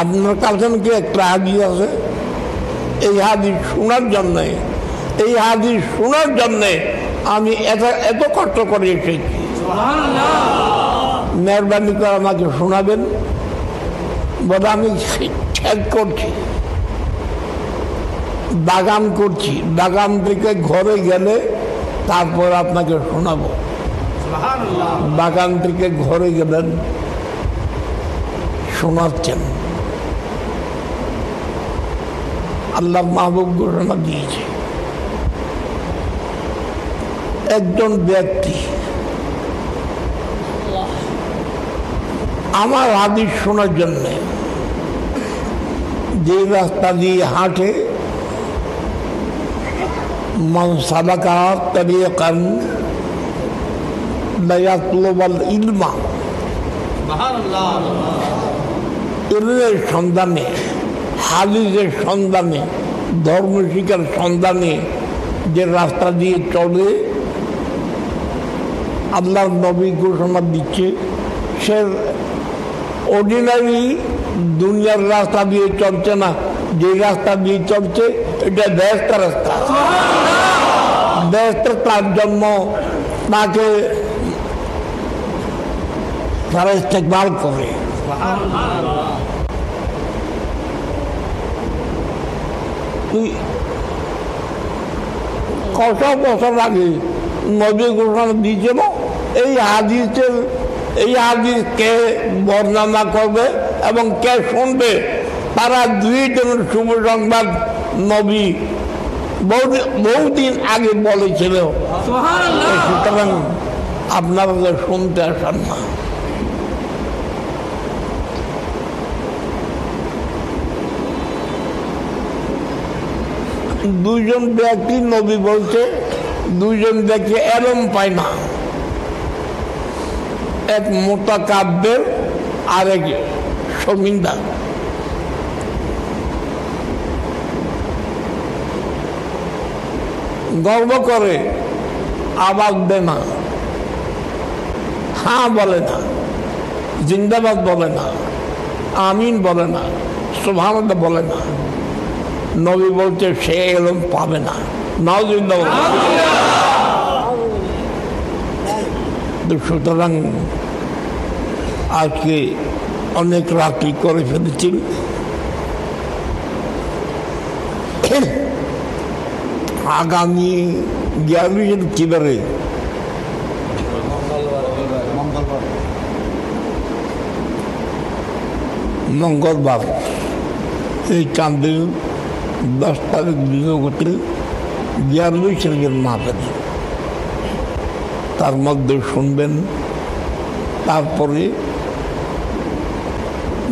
[SPEAKER 1] আপনার কাছে নাকি একটা হাদিস আছে, এই হাদিস শোনার জন্যে, এই হাদিস শোনার জন্যে আমি এত কষ্ট করে এসেছি, মেহরবানি করে আমাকে শোনাবেন। বলে আমি ছেদ করছি, বাগান করছি, বাগান থেকে ঘরে গেলে তারপর আপনাকে শোনাবো। বাগান থেকে ঘরে গেলেন, শোনাচ্ছেন। আল্লাহ মাহবুব ঘোষণা দিয়েছে, একজন ব্যক্তি আমার হাদিস শোনার জন্য যে রাস্তা দিয়ে হাঁটে, মান সালাকা তরিকান লা ইয়াতলুবুল ইলমা, ইলমের সন্ধানে, হাদিসের সন্ধানে, ধর্ম শিক্ষার সন্ধানে যে রাস্তা দিয়ে চলে, আল্লাহর নবী ঘোষণা দিচ্ছে সে অর্ডিনারি দুনিয়ার রাস্তা দিয়ে চলছে না, যে রাস্তা দিয়ে চলছে এটা বেহেশত রাস্তা। বেহেশত তার জন্য তাকে তারা ইস্তেকবাল করে। কত বছর আগে নবী ঘোষণা দিয়েছিল, এই হাদিস কে বর্ণনা করবে এবং কে শুনবে, তারা দুইজনের শুভ সংবাদ নবী বহুদিন আগে বলেছিল। সুতরাং আপনারা শুনতে আসেন না, দুইজন ব্যক্তি নবী বলছে, দুইজন ব্যক্তি এলম পায় না, এক মোটা কাব্যের আরেক শর্মিন্দা। গর্ব করে আওয়াজ দেয় না, হ্যাঁ বলে না, জিন্দাবাদ বলে না, আমিন বলে না, সুবহানাল্লাহ বলে না। নবী বলছে সে এলম পাবে না। নাউজুবিল্লাহ। সুতরাং আজকে অনেক রাত্রি করে ফেলেছি। আগামী 11 কি বারে? মঙ্গলবার। এই চাঁদের 10 তারিখ দিনগত 11 শ্রেণীর মাহফিল, তার মধ্যে শুনবেন। তারপরে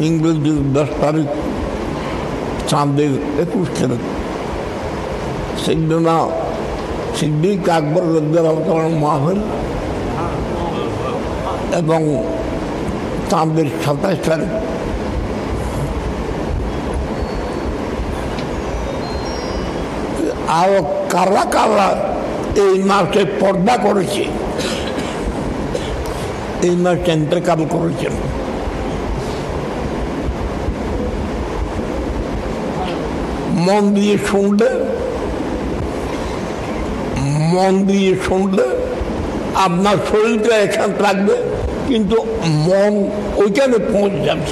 [SPEAKER 1] ইংরেজির 10 তারিখ চাঁদের 21 তারিখ সিদ্দিনা সিদ্দিক আকবর রাদিয়াল্লাহু মাহফিল এবং চাঁদের 27 তারিখ। আর কারা কারা এই মাসে পর্দা করেছে, এই মাসে ইন্তেকাল করেছেন, মন দিয়ে শুনলে, মন দিয়ে শুনলে আপনার শরীরটা এখানে থাকবে, কিন্তু মন ওইখানে পৌঁছে যাবে।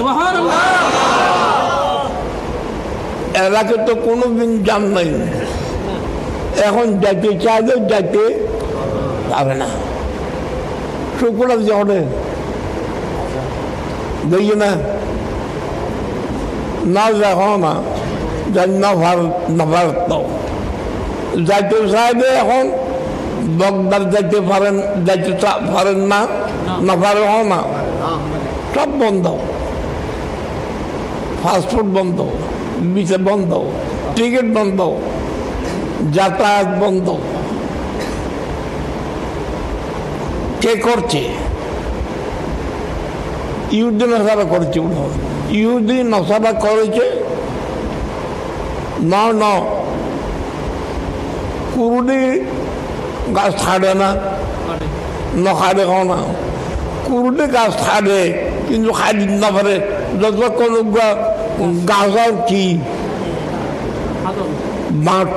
[SPEAKER 1] এলাকে তো কোনোদিন যান নাই, এখন যাইতে চাইলে যাইতে পাবে না। শুক্রবার জড়ে দেখি না, না দেখো না, যাইতে চাইলে এখন বগদার যাইতে পারেন, যাইতে পারেন না, না পারে না, সব বন্ধ, ফাস্টফুড বন্ধ, ভিসা বন্ধ, টিকিট বন্ধ, যাতায়াত বন্ধ। কে করছে? ইহুদি নসারা করেছে। ইহুদি নসারা করেছে না, কুরুডি গাছ ছাড়ে না, নখাড়ে খাও না, কুরুডি গাছ ছাড়ে কিন্তু খাড়ি না পারে যতক্ষণ গাছার কি বাঁট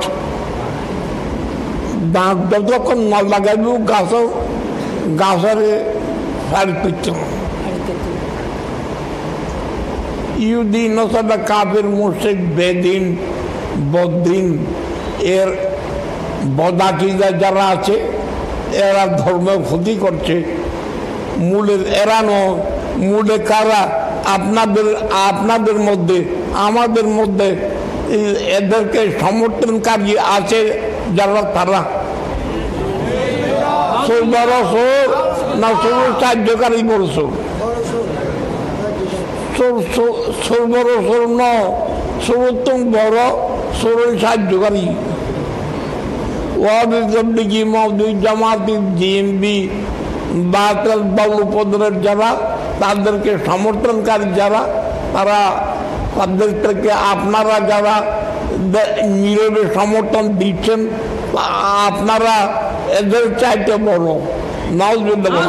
[SPEAKER 1] দাঁত যতক্ষণ না লাগাইব গাছের সারি পেচ্ছে না। ইহুদি নসারা কাফের মুশরিক বেদিন বদিন এর বদাকিদা যারা আছে, এরা ধর্মের ক্ষতি করছে। মূলে এরানো, মূলে কারা? আপনাদের মধ্যে, আমাদের মধ্যে এদেরকে সমর্থনকারী আছে যারা, তারা বড় সোর না সোর সাহায্যকারী বড় সোর? সোর বড় সোর ন, সর্বোত্তম বড় সোরের সাহায্যকারী। ওয়াহাবি মওদুদ জামাতি জিএমবি বাতিল বাউলপদের যারা, তাদেরকে সমর্থনকারী যারা, তারা তাদেরকে আপনারা যারা নীরবে সমর্থন দিচ্ছেন, আপনারা এদের চাইতে বড়। নাউজুবিল্লাহ।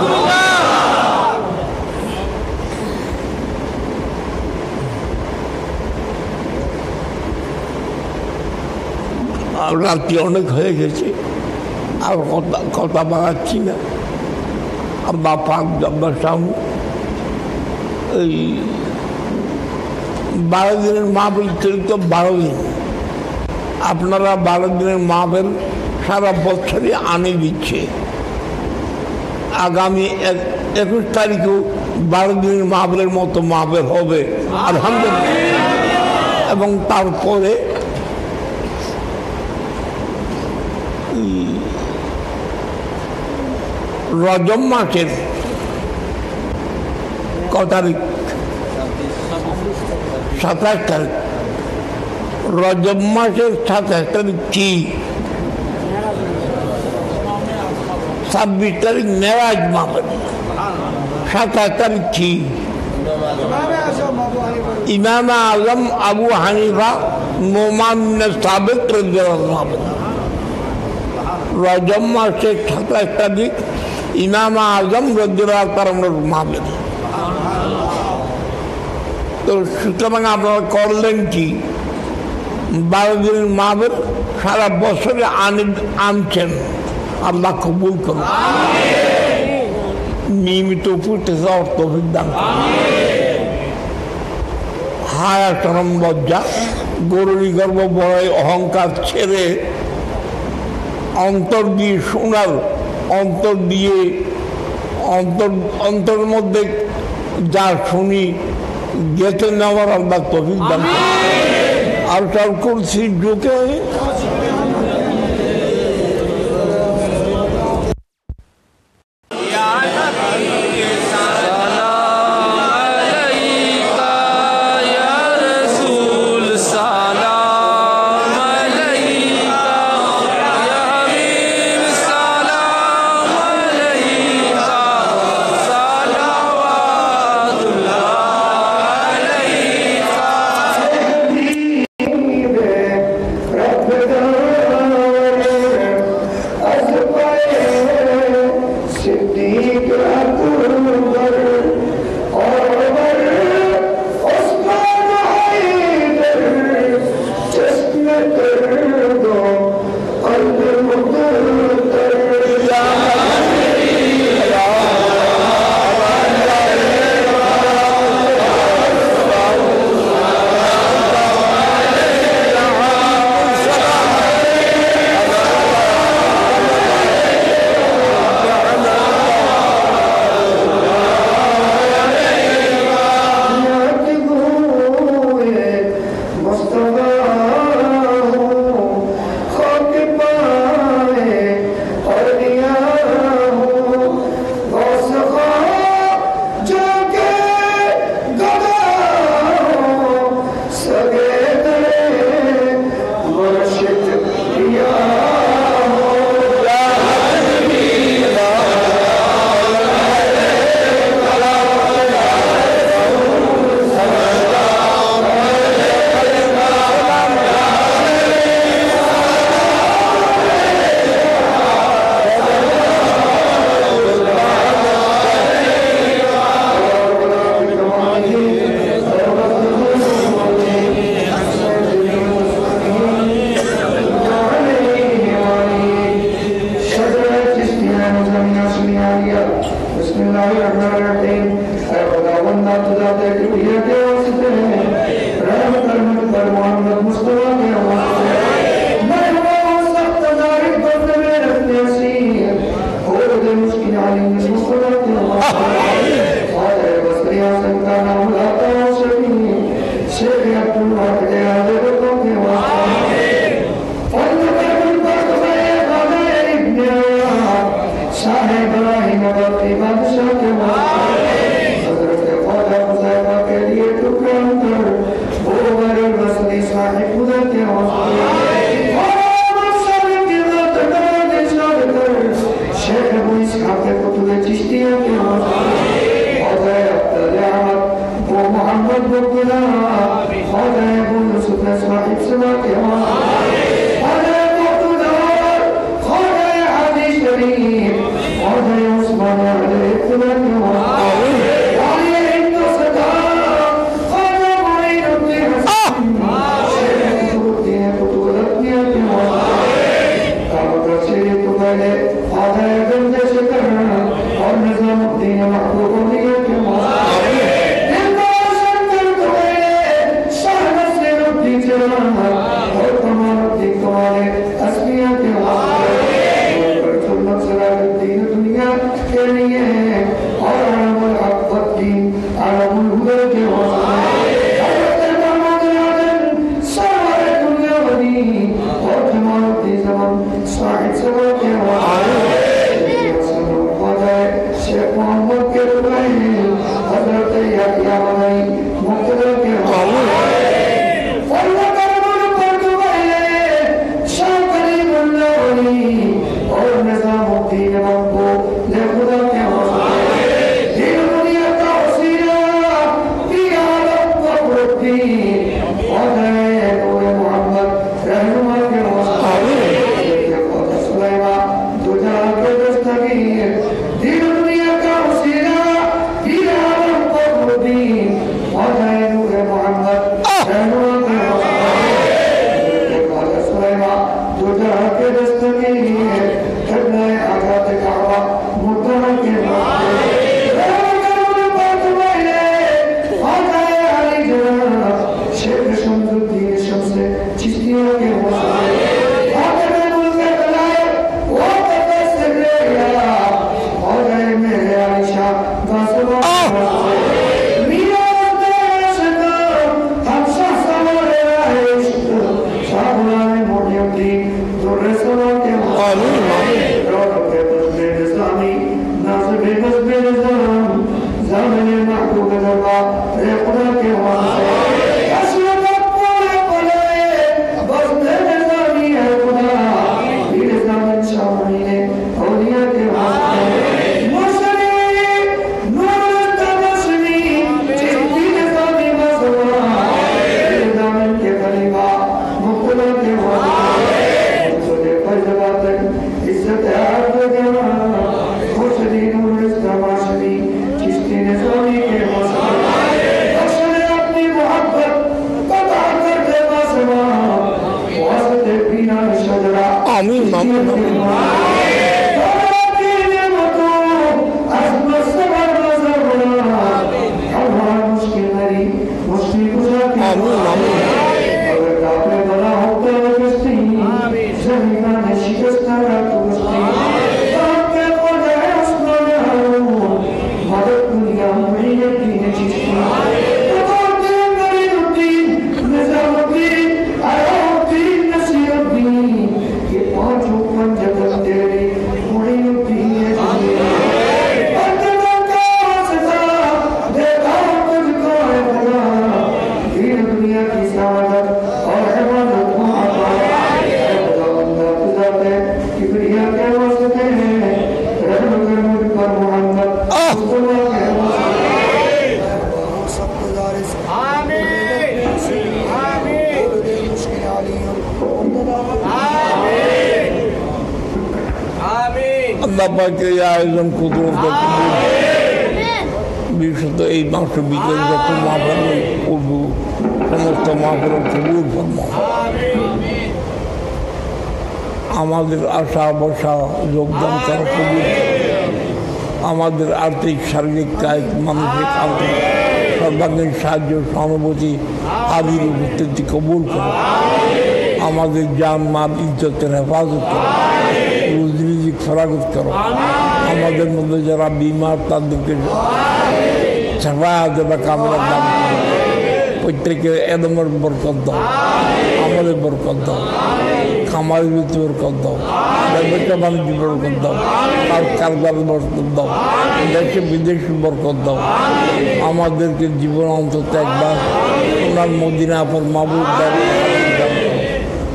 [SPEAKER 1] রাত্রি অনেক হয়ে গেছে, আর কথা বাড়াচ্ছি না। আল্লাহ পাক জব্বার সামনে এই 12 দিনের মাহফিল তো 12 দিন, আপনারা 12 দিনের মাহফিল সারা বছরই আনে দিচ্ছে। আগামী 21 তারিখেও 12 দিনের মাহফিলের মতো মাহফিল হবে আলহামদুলিল্লাহ। এবং তারপরে রজব মাসের ক তারিখ? 27 তারিখ রজব মাসের 27 তারিখ কি? 26 তারিখ মেরাজ মাহফিল। 27 তারিখ কি? ইমাম আজম আবু হানিফা নোমান সাবেক রাদিয়াল্লাহু আনহু। রজব মাসের 27 তারিখ ইমাম আজম রাদিয়াল্লাহু তাআলার মাহফিল। তো সুতরাং আপনারা করলেন কি? 12 দিনের মাহফিল সারা বছরে আনছেন। আল্লাহ কবুল করুন। নিয়মিত উপস্থিত হওয়ার তৌফিক দান করুন। হায়া চরম লজ্জা, গরুরি গর্ব বড়াই অহংকার ছেড়ে অন্তর দিয়ে শোনার, অন্তর দিয়ে অন্তর মধ্যে যা শুনি গেতে নেওয়ার আল্লাহ তৌফিক দান করুন। আর তার কুরসি ঢুকে আমিন আমিন আল্লাহ পাকের এই আয়োজন কুদরত বিশেষত এই মাস বিকেল যত মাহফিল করব সমস্ত মাহফিল কবুল ফরমাও। আমাদের আশা বসা যোগদান করা কবুল করো। আমাদের আর্থিক শারীরিক কায়িক মানসিক আর্থিক সর্বাঙ্গীন সাহায্য সহানুভূতি আদির উপস্থিতি কবুল করো। আমাদের জান মাল ইজ্জতের হেফাজত করো, রুজি ফরাগত করো। আমাদের মধ্যে যারা বিমার তাদেরকে সাফায়াত কামরার দান করো। প্রত্যেকের এদমের বরকত দাও, আমাদের বরকত দাও, খামারের ভিতরে বরকত দাও, ব্যবসা বাণিজ্য বরকত দাও, তার কারবার বরকত দাও, দেশে বিদেশে বরকত দাও। আমাদেরকে জীবন অন্তত একবার ওনার মদিনা পর মাহবুব দাও।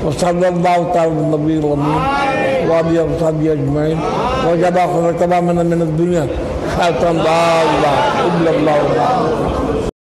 [SPEAKER 1] وصلى الله تعالى على النبي الأمين وعلى أصحابه أجمعين وجزاكم الله من الدنيا شيئا لا إله إلا الله